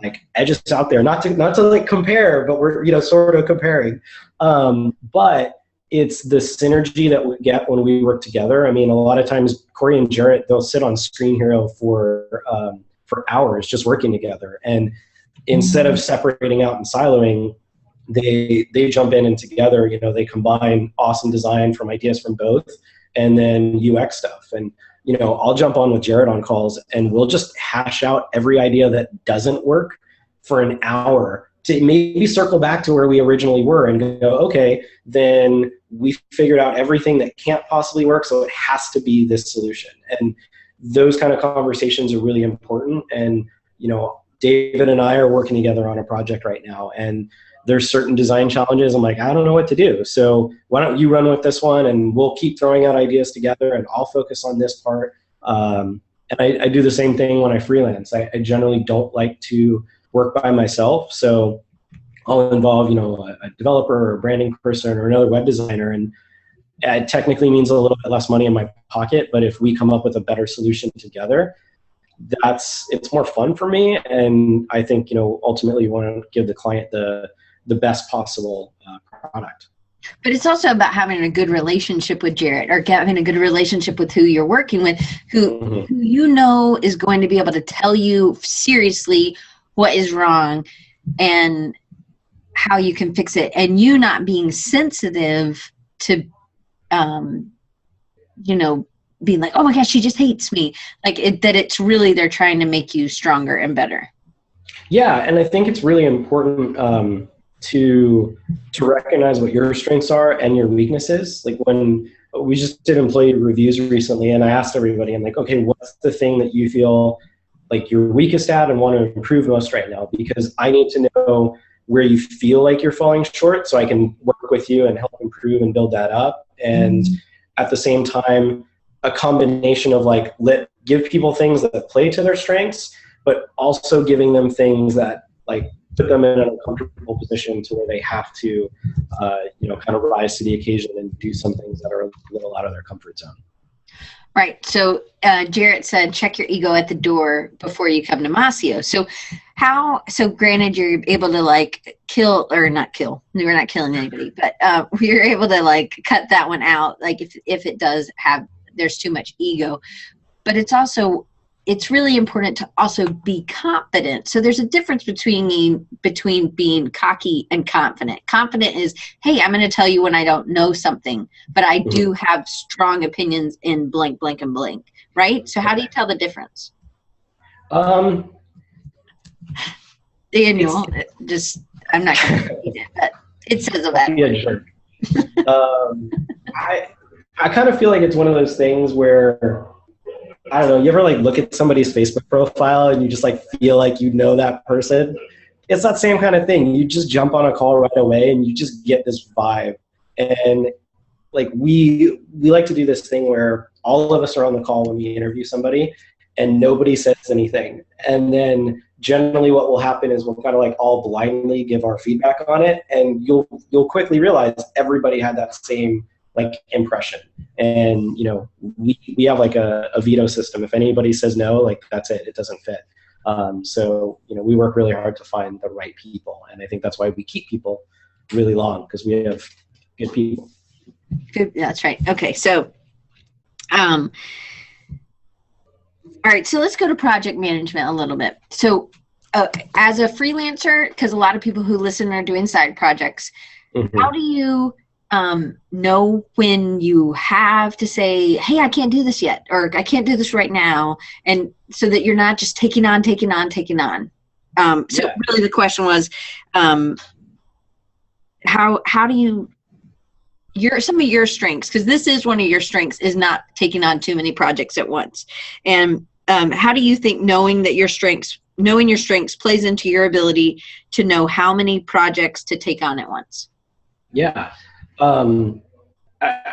S2: like edge us out there. Not to like compare, but we're, you know, sort of comparing. But it's the synergy that we get when we work together. I mean, a lot of times Corey and Jarrett, they'll sit on Screen Hero for hours just working together. And instead of separating out and siloing, they jump in and together, you know, they combine awesome design from ideas from both, and then UX stuff. And, you know, I'll jump on with Jared on calls and we'll just hash out every idea that doesn't work for an hour to maybe circle back to where we originally were and go, okay, then we figured out everything that can't possibly work, so it has to be this solution. And those kind of conversations are really important. And, you know, David and I are working together on a project right now, and there's certain design challenges. I'm like, I don't know what to do. So why don't you run with this one, and we'll keep throwing out ideas together, and I'll focus on this part. And I do the same thing when I freelance. I generally don't like to work by myself. So I'll involve, you know, a developer or a branding person or another web designer. And it technically means a little bit less money in my pocket, but if we come up with a better solution together, it's more fun for me. And I think, you know, ultimately you want to give the client the best possible product.
S1: But it's also about having a good relationship with Jared, or having a good relationship with who you're working with, who you know is going to be able to tell you seriously what is wrong and how you can fix it, and you not being sensitive to, you know, being like, oh my gosh, she just hates me. Like that it's really, they're trying to make you stronger and better.
S2: Yeah, and I think it's really important to recognize what your strengths are and your weaknesses. Like when we just did employee reviews recently, and I asked everybody, I'm like, okay, what's the thing that you feel like you're weakest at and want to improve most right now? Because I need to know where you feel like you're falling short so I can work with you and help improve and build that up. And at the same time, a combination of like, give people things that play to their strengths, but also giving them things that like put them in an uncomfortable position to where they have to, you know, kind of rise to the occasion and do some things that are a little out of their comfort zone.
S1: Right. So Jarrett said, check your ego at the door before you come to Mossio. So granted, you're able to like we're not killing anybody, but we're able to like cut that one out. Like if it does have, there's too much ego, but it's really important to also be confident. So there's a difference between being cocky and confident. Confident is, hey, I'm going to tell you when I don't know something, but I do have strong opinions in blank, blank, and blank, right? So how do you tell the difference? Daniel, I'm not going to read it, but it says that.
S2: Yeah, sure. I kind of feel like it's one of those things where, I don't know, you ever like look at somebody's Facebook profile and you just like feel like you know that person? It's that same kind of thing. You just jump on a call right away and you just get this vibe. And like we like to do this thing where all of us are on the call when we interview somebody and nobody says anything. And then generally what will happen is we'll kind of like all blindly give our feedback on it, and you'll quickly realize everybody had that same like impression. And, you know, we have like a veto system. If anybody says no, like that's it doesn't fit. So, you know, we work really hard to find the right people. And I think that's why we keep people really long, because we have good people.
S1: Good. That's right. Okay. So, all right. So let's go to project management a little bit. So as a freelancer, because a lot of people who listen are doing side projects, how do you know when you have to say, hey, I can't do this yet, or I can't do this right now, and so that you're not just taking on. So really the question was, how do you, some of your strengths, because this is one of your strengths, is not taking on too many projects at once. And how do you think knowing your strengths plays into your ability to know how many projects to take on at once?
S2: Yeah. I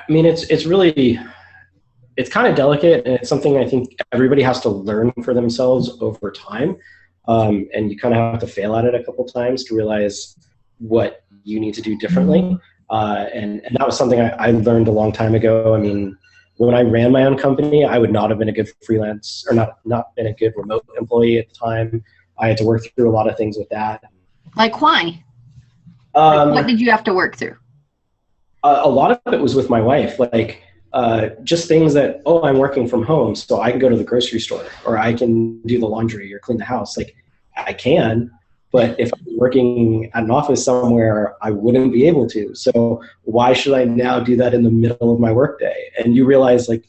S2: mean, it's really, it's kind of delicate, and it's something I think everybody has to learn for themselves over time. And you kind of have to fail at it a couple times to realize what you need to do differently. And that was something I learned a long time ago. I mean, when I ran my own company, I would not have been a good freelance, or not been a good remote employee at the time. I had to work through a lot of things with that.
S1: Like why? What did you have to work through?
S2: A lot of it was with my wife, like just things that, oh, I'm working from home, so I can go to the grocery store, or I can do the laundry or clean the house. Like I can, But if I'm working at an office somewhere, I wouldn't be able to. So why should I now do that in the middle of my workday? And you realize, like,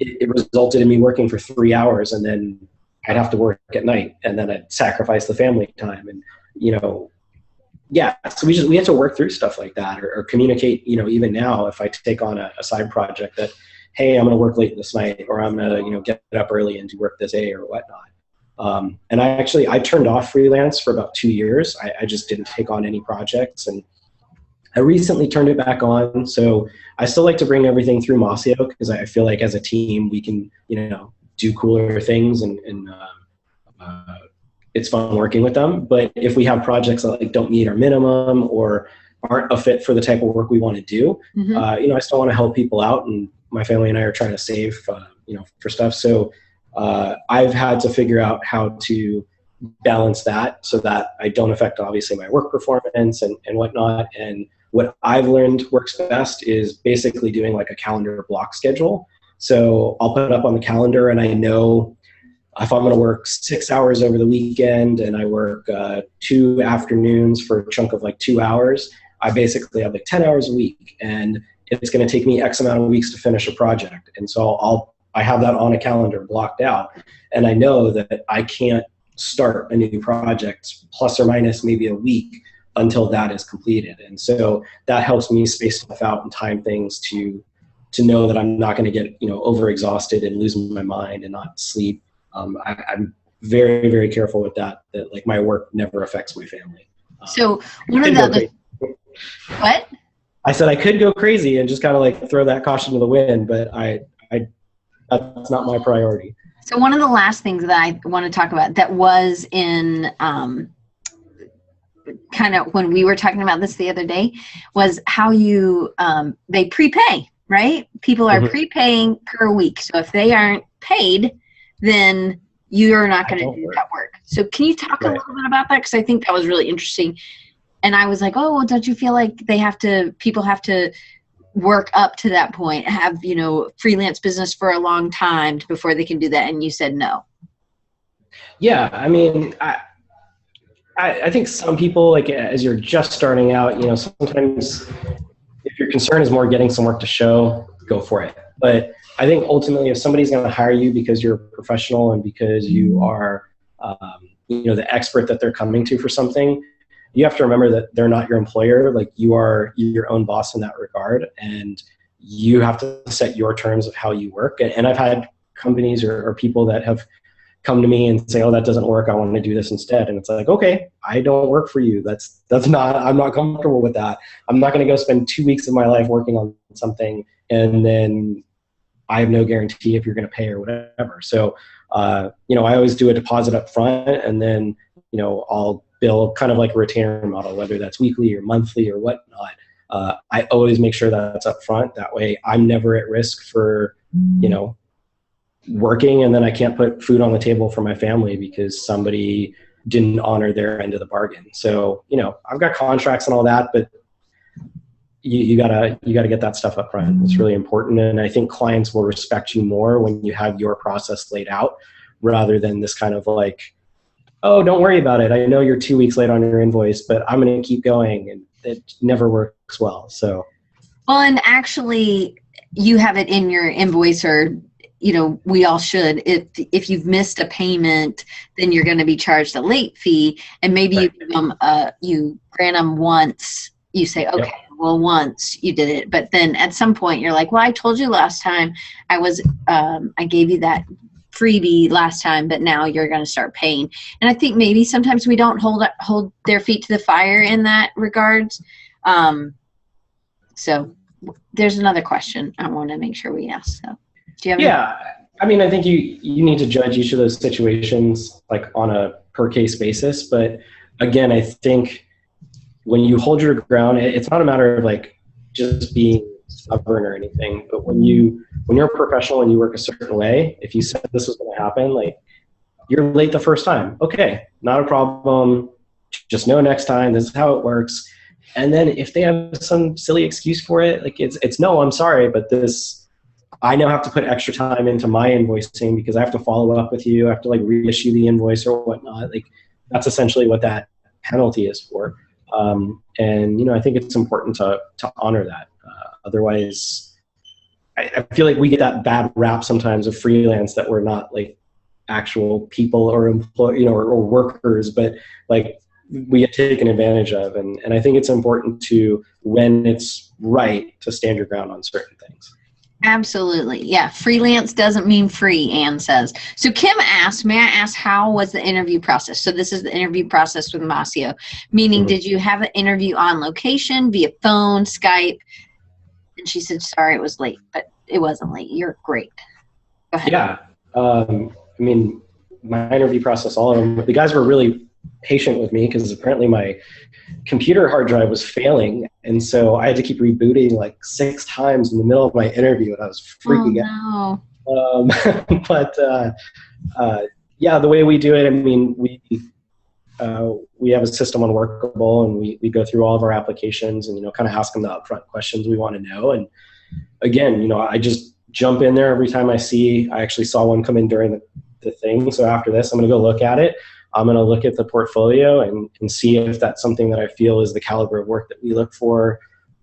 S2: it resulted in me working for 3 hours, and then I'd have to work at night, and then I'd sacrifice the family time. And, so we have to work through stuff like that, or communicate, even now, if I take on a side project that, hey, I'm going to work late this night, or I'm going to, get up early and do work this day or whatnot. And I turned off freelance for about 2 years. I just didn't take on any projects, and I recently turned it back on. So I still like to bring everything through Mossio, because I feel like as a team we can, do cooler things, and it's fun working with them. But if we have projects that, like, don't meet our minimum or aren't a fit for the type of work we want to do, I still want to help people out, and my family and I are trying to save, for stuff. So I've had to figure out how to balance that so that I don't affect, obviously, my work performance and whatnot. And what I've learned works best is basically doing like a calendar block schedule. So I'll put it up on the calendar, and I know if I'm going to work 6 hours over the weekend and I work 2 afternoons for a chunk of like 2 hours, I basically have like 10 hours a week, and it's going to take me X amount of weeks to finish a project. And so I have that on a calendar blocked out, and I know that I can't start a new project plus or minus maybe a week until that is completed. And so that helps me space stuff out and time things to know that I'm not going to get, overexhausted and lose my mind and not sleep. I'm very, very careful with that like my work never affects my family.
S1: So one of the other, what?
S2: I said I could go crazy and just kind of like throw that caution to the wind, but that's not my priority.
S1: So one of the last things that I want to talk about that was in kind of when we were talking about this the other day was how you they prepay, right? People are prepaying per week. So if they aren't paid, then you're not going to do that work. So can you talk a little bit about that? Because I think that was really interesting. And I was like, oh, well, don't you feel like people have to work up to that point, have, freelance business for a long time before they can do that? And you said no.
S2: Yeah. I mean, I think some people, like, as you're just starting out, sometimes if your concern is more getting some work to show, go for it. But I think ultimately, if somebody's going to hire you because you're a professional and because you are, the expert that they're coming to for something, you have to remember that they're not your employer. Like, you are your own boss in that regard, and you have to set your terms of how you work. And I've had companies or people that have come to me and say, oh, that doesn't work, I want to do this instead. And it's like, okay, I don't work for you. I'm not comfortable with that. I'm not going to go spend 2 weeks of my life working on something, and then I have no guarantee if you're going to pay or whatever. So, I always do a deposit up front, and then, I'll bill kind of like a retainer model, whether that's weekly or monthly or whatnot. I always make sure that's up front. That way I'm never at risk for, working, and then I can't put food on the table for my family because somebody didn't honor their end of the bargain. So, I've got contracts and all that, but you gotta get that stuff up front. It's really important. And I think clients will respect you more when you have your process laid out, rather than this kind of like, oh, don't worry about it, I know you're 2 weeks late on your invoice, but I'm going to keep going. And it never works well. So,
S1: well, and actually you have it in your invoice, or we all should. If you've missed a payment, then you're going to be charged a late fee, and maybe you give them you grant them once. You say, okay, well, once you did it, but then at some point you're like, well, I told you last time I gave you that freebie last time, but now you're going to start paying. And I think maybe sometimes we don't hold their feet to the fire in that regards. So there's another question I want to make sure we ask. So do you have
S2: I mean, I think you need to judge each of those situations like on a per case basis. But again, I think when you hold your ground, it's not a matter of like just being stubborn or anything, but when you're a professional and you work a certain way, if you said this was going to happen, like, you're late the first time, okay, not a problem, just know next time this is how it works. And then if they have some silly excuse for it, like it's no, I'm sorry, but I now have to put extra time into my invoicing because I have to follow up with you, I have to like reissue the invoice or whatnot. Like, that's essentially what that penalty is for. And, I think it's important to honor that. Otherwise, I feel like we get that bad rap sometimes of freelance that we're not like actual people or or workers, but like we get taken advantage of. And I think it's important to, when it's right, to stand your ground on certain things.
S1: Absolutely. Yeah. Freelance doesn't mean free, Anne says. So Kim asked, may I ask, how was the interview process? So this is the interview process with Mossio, meaning did you have an interview on location, via phone, Skype? And she said, sorry, it was late, but it wasn't late. You're great. Go ahead.
S2: Yeah. I mean, my interview process, all of them, the guys were really patient with me because apparently my computer hard drive was failing. And so I had to keep rebooting like 6 times in the middle of my interview, and I was freaking out. But yeah, the way we do it, I mean, we have a system on Workable, and we go through all of our applications and, kind of ask them the upfront questions we want to know. And again, I just jump in there every time I actually saw one come in during the thing. So after this, I'm going to go look at it. I'm going to look at the portfolio and see if that's something that I feel is the caliber of work that we look for,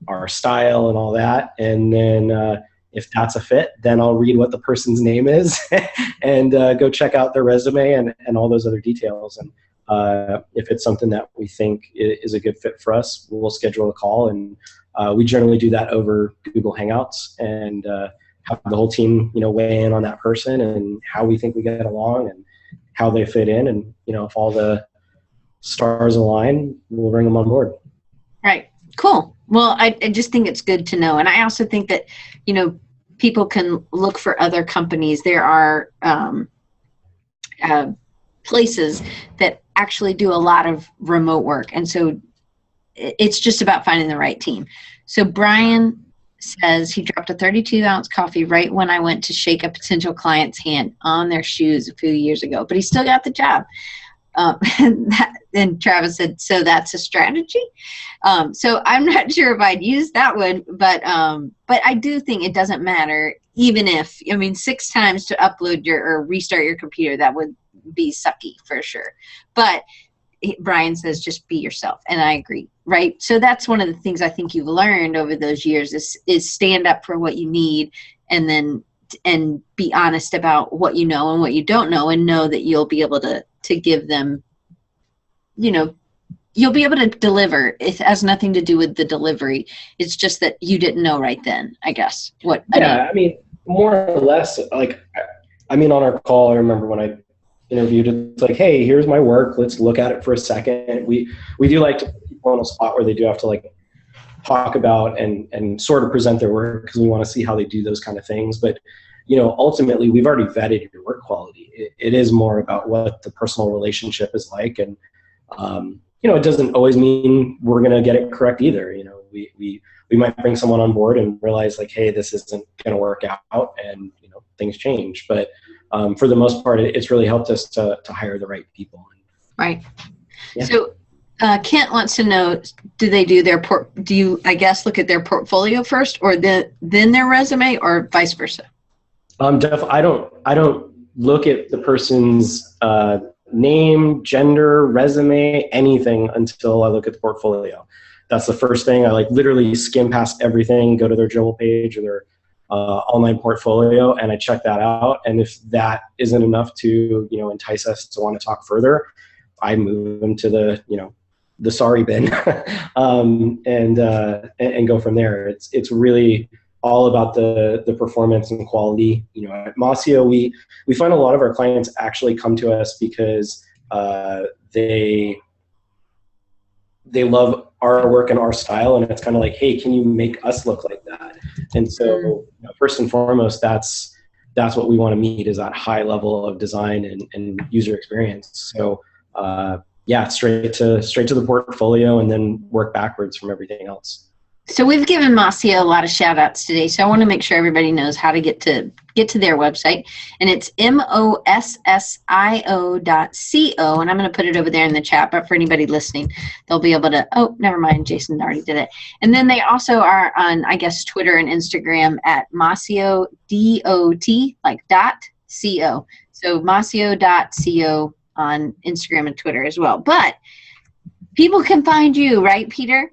S2: our style and all that. And then if that's a fit, then I'll read what the person's name is and go check out their resume and all those other details. And if it's something that we think is a good fit for us, we'll schedule a call. And we generally do that over Google Hangouts and have the whole team, weigh in on that person and how we think we get along and how they fit in. And, if all the stars align, we'll bring them on board.
S1: Right. Cool. Well, I just think it's good to know. And I also think that, people can look for other companies. There are places that actually do a lot of remote work. And so it's just about finding the right team. So Brian says he dropped a 32-ounce coffee right when I went to shake a potential client's hand on their shoes a few years ago, but he still got the job. And Travis said, so that's a strategy. So I'm not sure if I'd use that one, but I do think it doesn't matter, even if, 6 times to upload or restart your computer, that would be sucky for sure. But Brian says, just be yourself. And I agree. Right. So that's one of the things I think you've learned over those years is stand up for what you need and be honest about what you know and what you don't know, and know that you'll be able to give them, you'll be able to deliver. It has nothing to do with the delivery. It's just that you didn't know right then, I guess.
S2: I mean, more or less, on our call, I remember when I interviewed, it's like, hey, here's my work. Let's look at it for a second. We do like to put people in a spot where they do have to like talk about and sort of present their work, because we want to see how they do those kind of things. But, ultimately we've already vetted your work quality. It is more about what the personal relationship is like. And, it doesn't always mean we're going to get it correct either. We might bring someone on board and realize like, hey, this isn't going to work out, and, things change. But for the most part, it's really helped us to hire the right people.
S1: Right.
S2: Yeah.
S1: So Kent wants to know, do they do do you, I guess, look at their portfolio first, or then their resume, or vice versa?
S2: I don't look at the person's name, gender, resume, anything until I look at the portfolio. That's the first thing. I literally skim past everything, go to their Dribble page or their online portfolio, and I check that out. And if that isn't enough to, entice us to want to talk further, I move them to the sorry bin and go from there. It's really all about the performance and quality. At Mossio, we find a lot of our clients actually come to us because they love our work and our style, and it's kind of like, hey, can you make us look like that? And so first and foremost, that's what we want to meet, is that high level of design and user experience. So straight to the portfolio, and then work backwards from everything else.
S1: So we've given Mossio a lot of shout outs today, so I want to make sure everybody knows how to get to their website, and it's mossio.co, and I'm going to put it over there in the chat, but for anybody listening, they'll be able to, oh, never mind, Jason already did it. And then they also are on, I guess, Twitter and Instagram at Mossio, DOT, like .co. So Mossio.co on Instagram and Twitter as well. But People can find you, right, Peter?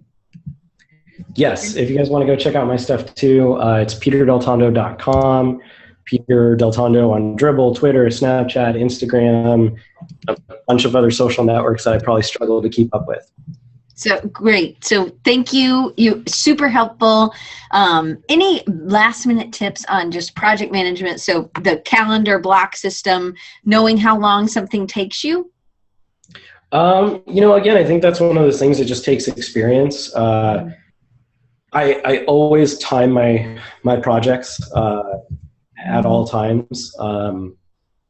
S2: Yes, if you guys want to go check out my stuff too, it's peterdeltondo.com, Peter Deltondo on Dribble, Twitter, Snapchat, Instagram, a bunch of other social networks that I probably struggle to keep up with.
S1: So great. So thank you. You super helpful. Any last minute tips on just project management? So the calendar block system, knowing how long something takes you?
S2: Again, I think that's one of those things that just takes experience. I always time my projects at all times,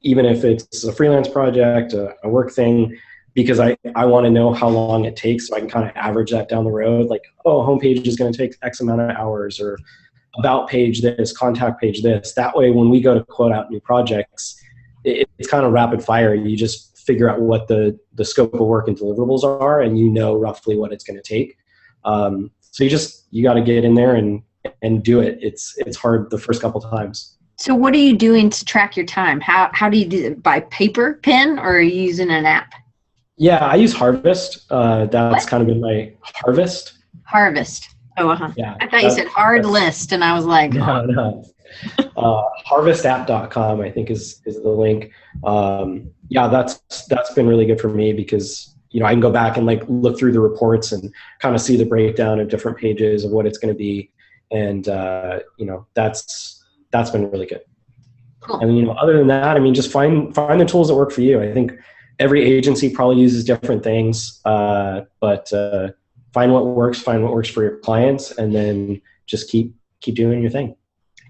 S2: even if it's a freelance project, a work thing, because I want to know how long it takes so I can kind of average that down the road. Like, oh, homepage is going to take X amount of hours, or about page this, contact page this. That way, when we go to quote out new projects, it's kind of rapid fire. You just figure out what the scope of work and deliverables are, and you know roughly what it's going to take. So you got to get in there and do it. It's hard the first couple times.
S1: So what are you doing to track your time? How do you do it? By paper, pen, or are you using an app?
S2: Yeah, I use Harvest. That's kind of been my Harvest.
S1: Harvest. Oh, uh-huh.
S2: Yeah,
S1: I thought you said hard list, and I was like,
S2: no. Harvestapp.com, I think is the link. Yeah, that's been really good for me because I can go back and like look through the reports and kind of see the breakdown of different pages of what it's going to be, and that's been really good.
S1: Cool.
S2: And other than that, I mean, just find the tools that work for you. I think every agency probably uses different things, but find what works for your clients, and then just keep doing your thing.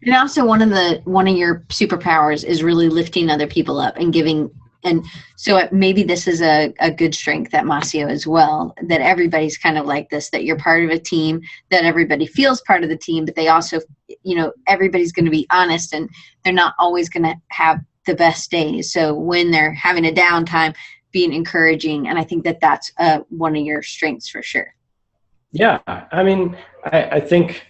S1: And also one of your superpowers is really lifting other people up and giving. And so maybe this is a good strength at Mossio as well, that everybody's kind of like this, that you're part of a team, that everybody feels part of the team, but they also, everybody's going to be honest, and they're not always going to have the best days. So when they're having a downtime, being encouraging. And I think that's one of your strengths for sure. Yeah.
S2: I mean, I think,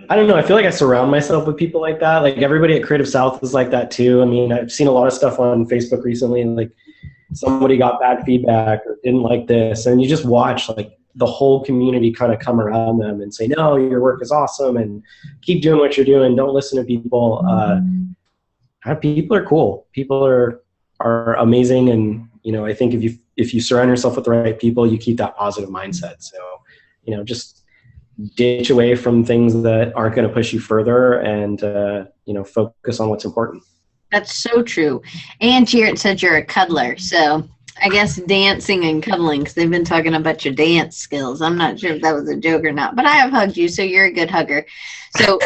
S2: I don't know. I feel like I surround myself with people like that. Like everybody at Creative South is like that too. I mean, I've seen a lot of stuff on Facebook recently, and like somebody got bad feedback or didn't like this, and you just watch like the whole community kind of come around them and say, no, your work is awesome and keep doing what you're doing. Don't listen to people. People are cool. People are amazing. And, I think if you surround yourself with the right people, you keep that positive mindset. So, just ditch away from things that aren't going to push you further, and focus on what's important.
S1: That's so true. And Jarrett said you're a cuddler, so I guess dancing and cuddling, because they've been talking about your dance skills. I'm not sure if that was a joke or not, but I have hugged you, so you're a good hugger. So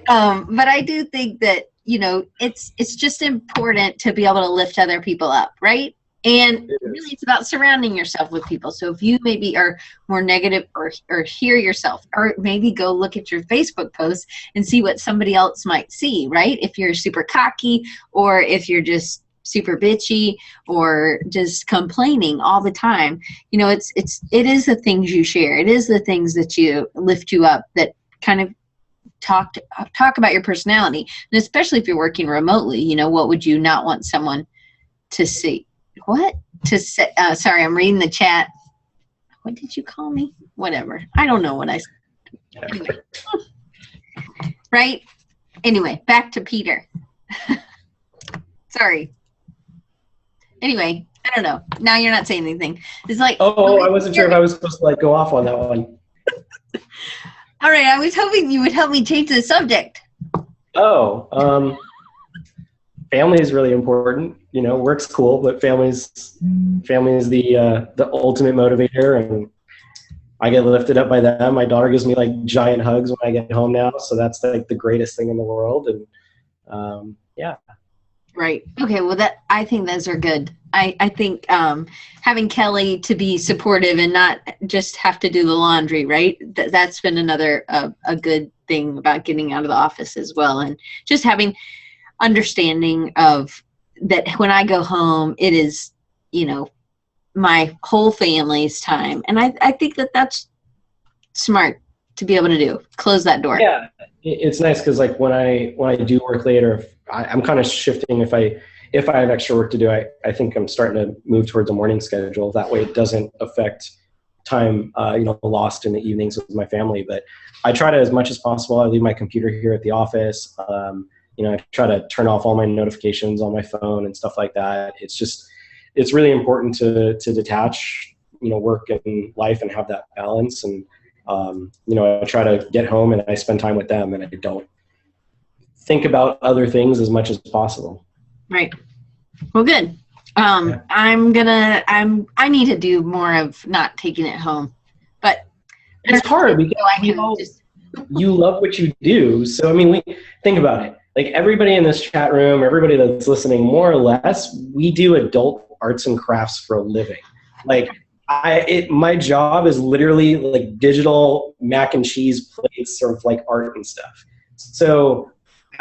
S1: but I do think that it's just important to be able to lift other people up, right? And really, it's about surrounding yourself with people. So if you maybe are more negative, or hear yourself, or maybe go look at your Facebook posts and see what somebody else might see, right? If you're super cocky, or if you're just super bitchy, or just complaining all the time, it is the things you share. It is the things that you lift you up, that kind of talk about your personality. And especially if you're working remotely, what would you not want someone to see? What to say? Sorry, I'm reading the chat. What did you call me? Whatever. I don't know what I said. Anyway. Right? Anyway, back to Peter. Sorry. Anyway, I don't know. Now you're not saying anything. It's like,
S2: I wasn't sure if I was supposed to go off on that one.
S1: All right, I was hoping you would help me change the subject.
S2: Family is really important. Work's cool, but family is the ultimate motivator, and I get lifted up by them. My daughter gives me like giant hugs when I get home now, so that's like the greatest thing in the world. And yeah. Right.
S1: Okay. Well, I think those are good. I think having Kelly to be supportive and not just have to do the laundry, right? That's been another a good thing about getting out of the office as well, and just having understanding of that when I go home, it is, my whole family's time. And I think that's smart to be able to do. Close that door.
S2: Yeah. It's nice because like when I do work later, I'm kind of shifting. If if I have extra work to do, I think I'm starting to move towards a morning schedule. That way it doesn't affect time, lost in the evenings with my family. But I try to, as much as possible, I leave my computer here at the office. I try to turn off all my notifications on my phone and stuff like that. It's really important to detach, work and life and have that balance. And, I try to get home and I spend time with them and I don't think about other things as much as possible.
S1: Right. Well, good. I need to do more of not taking it home, but
S2: it's hard because you love what you do. So, think about it. Like everybody in this chat room, everybody that's listening, more or less, we do adult arts and crafts for a living. Like my job is literally like digital mac and cheese plates, sort of like art and stuff. So,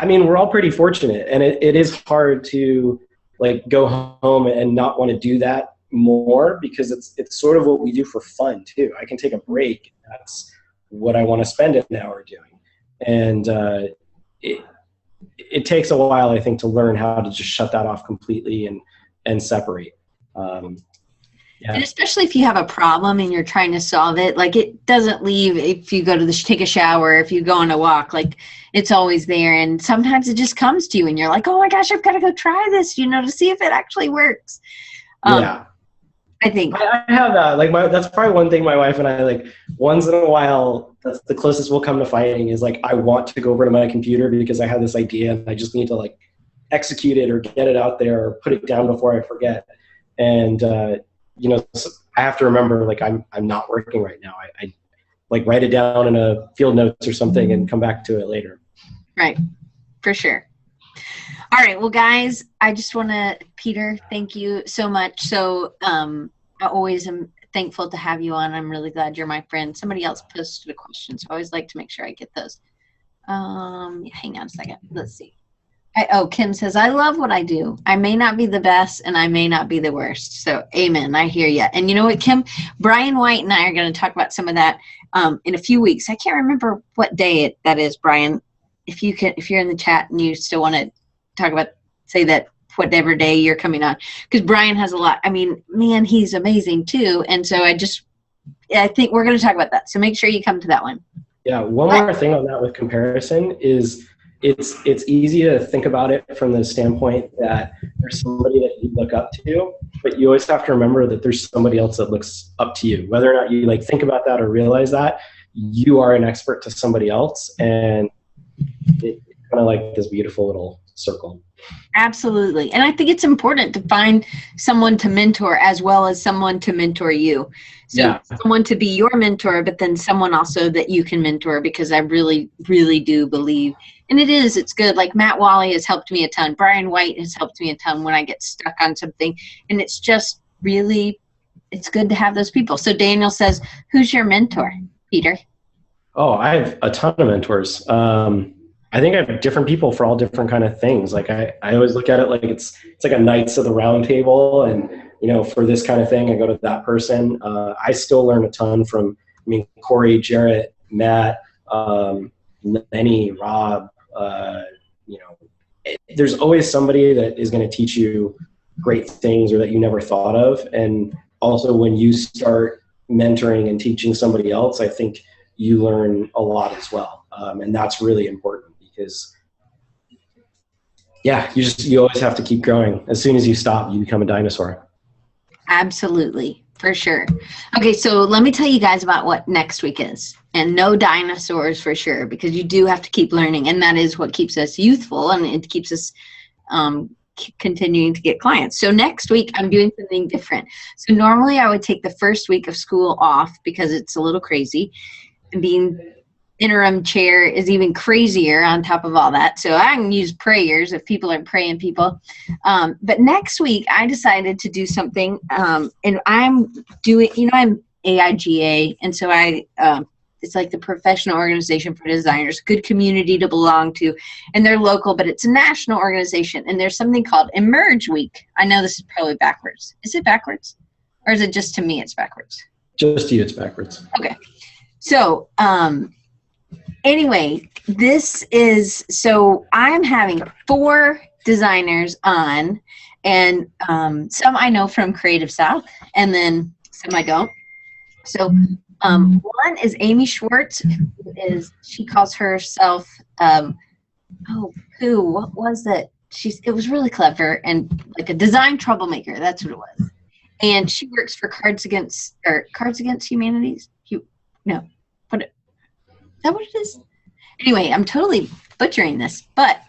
S2: we're all pretty fortunate, and it is hard to like go home and not want to do that more, because it's sort of what we do for fun too. I can take a break. That's what I want to spend an hour doing. And it takes a while, I think, to learn how to just shut that off completely and separate.
S1: And especially if you have a problem and you're trying to solve it, like it doesn't leave if you go to take a shower, if you go on a walk, like it's always there. And sometimes it just comes to you and you're like, oh my gosh, I've got to go try this, to see if it actually works.
S2: Yeah.
S1: I think
S2: I have that. Like that's probably one thing my wife and I, like, once in a while, that's the closest we'll come to fighting, is like, I want to go over to my computer because I have this idea and I just need to like execute it or get it out there or put it down before I forget. And, so I have to remember, like, I'm not working right now. I like write it down in a field notes or something and come back to it later.
S1: Right. For sure. All right. Well, guys, I just want to, Peter, thank you so much. So I always am thankful to have you on. I'm really glad you're my friend. Somebody else posted a question, so I always like to make sure I get those. Hang on a second. Let's see. Kim says, I love what I do. I may not be the best and I may not be the worst. So amen. I hear you. And you know what, Kim? Brian White and I are going to talk about some of that in a few weeks. I can't remember what day that is, Brian. If you're in the chat and you still want to talk about, say that whatever day you're coming on, because Brian has a lot. Man, he's amazing too. And so I think we're going to talk about that. So make sure you come to that one.
S2: Yeah. One more thing on that with comparison is, it's easy to think about it from the standpoint that there's somebody that you look up to, but you always have to remember that there's somebody else that looks up to you. Whether or not you like think about that or realize that, you are an expert to somebody else, and it's kind of like this beautiful little circle.
S1: Absolutely. And I think it's important to find someone to mentor as well as someone to mentor you. So someone to be your mentor, but then someone also that you can mentor, because I really, really do believe, and it's good. Like Matt Wally has helped me a ton. Brian White has helped me a ton when I get stuck on something. And it's just really, it's good to have those people. So Daniel says, who's your mentor, Peter?
S2: Oh, I have a ton of mentors. I think I have different people for all different kind of things. Like I always look at it like it's like a Knights of the Round Table, and for this kind of thing, I go to that person. I still learn a ton from Corey, Jarrett, Matt, Lenny, Rob. There's always somebody that is going to teach you great things or that you never thought of. And also, when you start mentoring and teaching somebody else, I think you learn a lot as well, and that's really important. Because you always have to keep growing. As soon as you stop, you become a dinosaur.
S1: Absolutely, for sure. Okay, so let me tell you guys about what next week is. And no dinosaurs for sure, because you do have to keep learning, and that is what keeps us youthful, and it keeps us continuing to get clients. So next week, I'm doing something different. So normally I would take the first week of school off because it's a little crazy, and being interim chair is even crazier on top of all that. So I can use prayers if people are praying people. But next week I decided to do something, and I'm doing, I'm AIGA. And so it's like the professional organization for designers, good community to belong to, and they're local, but it's a national organization. And there's something called Emerge Week. I know this is probably backwards. Is it backwards? Or is it just to me it's backwards?
S2: Just to you it's backwards.
S1: Okay. So, anyway, so I'm having 4 designers on, And some I know from Creative South, and then some I don't. So one is Amy Schwartz, she calls herself, what was it? It was really clever and like a design troublemaker. That's what it was. And she works for Cards Against Humanities. Is that what it is? Anyway, I'm totally butchering this, but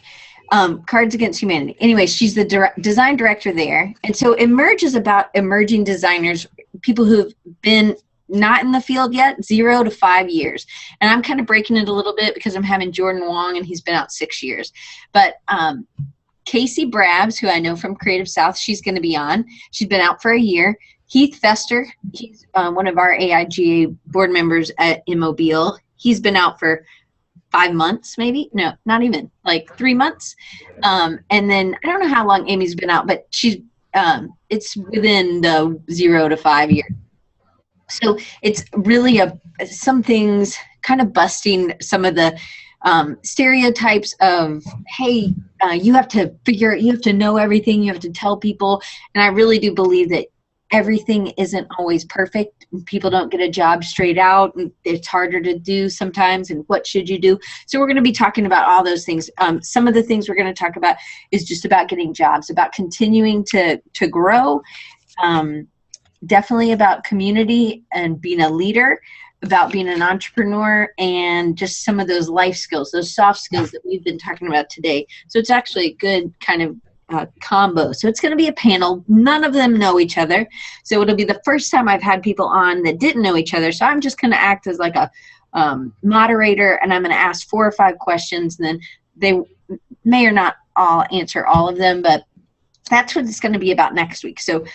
S1: Cards Against Humanity. Anyway, she's the design director there. And so Emerge is about emerging designers, people who've been not in the field yet, 0 to 5 years. And I'm kind of breaking it a little bit because I'm having Jordan Wong, and he's been out 6 years. But Casey Brabs, who I know from Creative South, she's going to be on. She's been out for a year. Heath Fester, he's one of our AIGA board members in Mobile. He's been out for 5 months, maybe. No, not even, like 3 months. And then I don't know how long Amy's been out, but she's it's within the 0 to 5 years. So it's really some things kind of busting some of the stereotypes of, hey, you have to know everything, you have to tell people. And I really do believe that everything isn't always perfect. People don't get a job straight out, and it's harder to do sometimes, and what should you do? So we're going to be talking about all those things. Some of the things we're going to talk about is just about getting jobs, about continuing to grow, definitely about community and being a leader, about being an entrepreneur, and just some of those life skills, those soft skills that we've been talking about today. So it's actually a good kind of combo. So it's going to be a panel. None of them know each other. So it'll be the first time I've had people on that didn't know each other. So I'm just going to act as like a moderator, and I'm going to ask 4 or 5 questions, and then they may or not all answer all of them, but that's what it's going to be about next week. So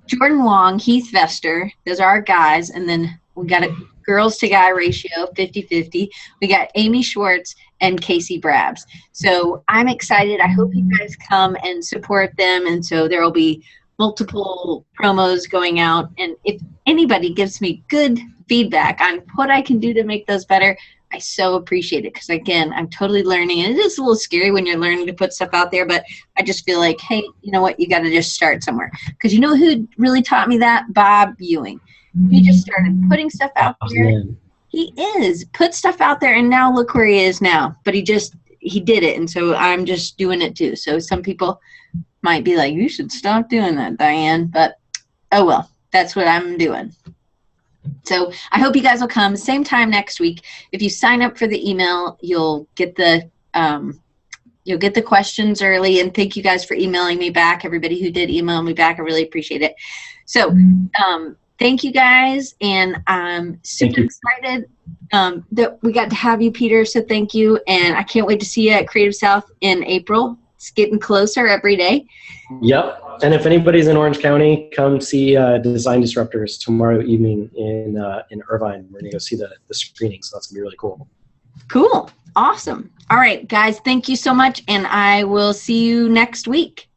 S1: Jordan Wong, Heath Vester, those are our guys, and then we got a girls to guy ratio, 50-50. We got Amy Schwartz and Casey Brabs. So I'm excited. I hope you guys come and support them. And so there will be multiple promos going out. And if anybody gives me good feedback on what I can do to make those better, I so appreciate it, because again, I'm totally learning, and it is a little scary when you're learning to put stuff out there, but I just feel like, hey, you know what, you got to just start somewhere. Because you know who really taught me that? Bob Ewing. He just started putting stuff out there. He put stuff out there, and now look where he is now. But he did it, and so I'm just doing it too. So some people might be like, you should stop doing that, Diane, but oh well, that's what I'm doing. So I hope you guys will come same time next week. If you sign up for the email, you'll get the questions early. And thank you guys for emailing me back. Everybody who did email me back, I really appreciate it. So thank you guys, and I'm super excited that we got to have you, Peter. So thank you, and I can't wait to see you at Creative South in April. It's getting closer every day.
S2: Yep. And if anybody's in Orange County, come see Design Disruptors tomorrow evening in Irvine. We're going to go see the screening, so that's going to be really cool.
S1: Cool. Awesome. All right, guys, thank you so much, and I will see you next week.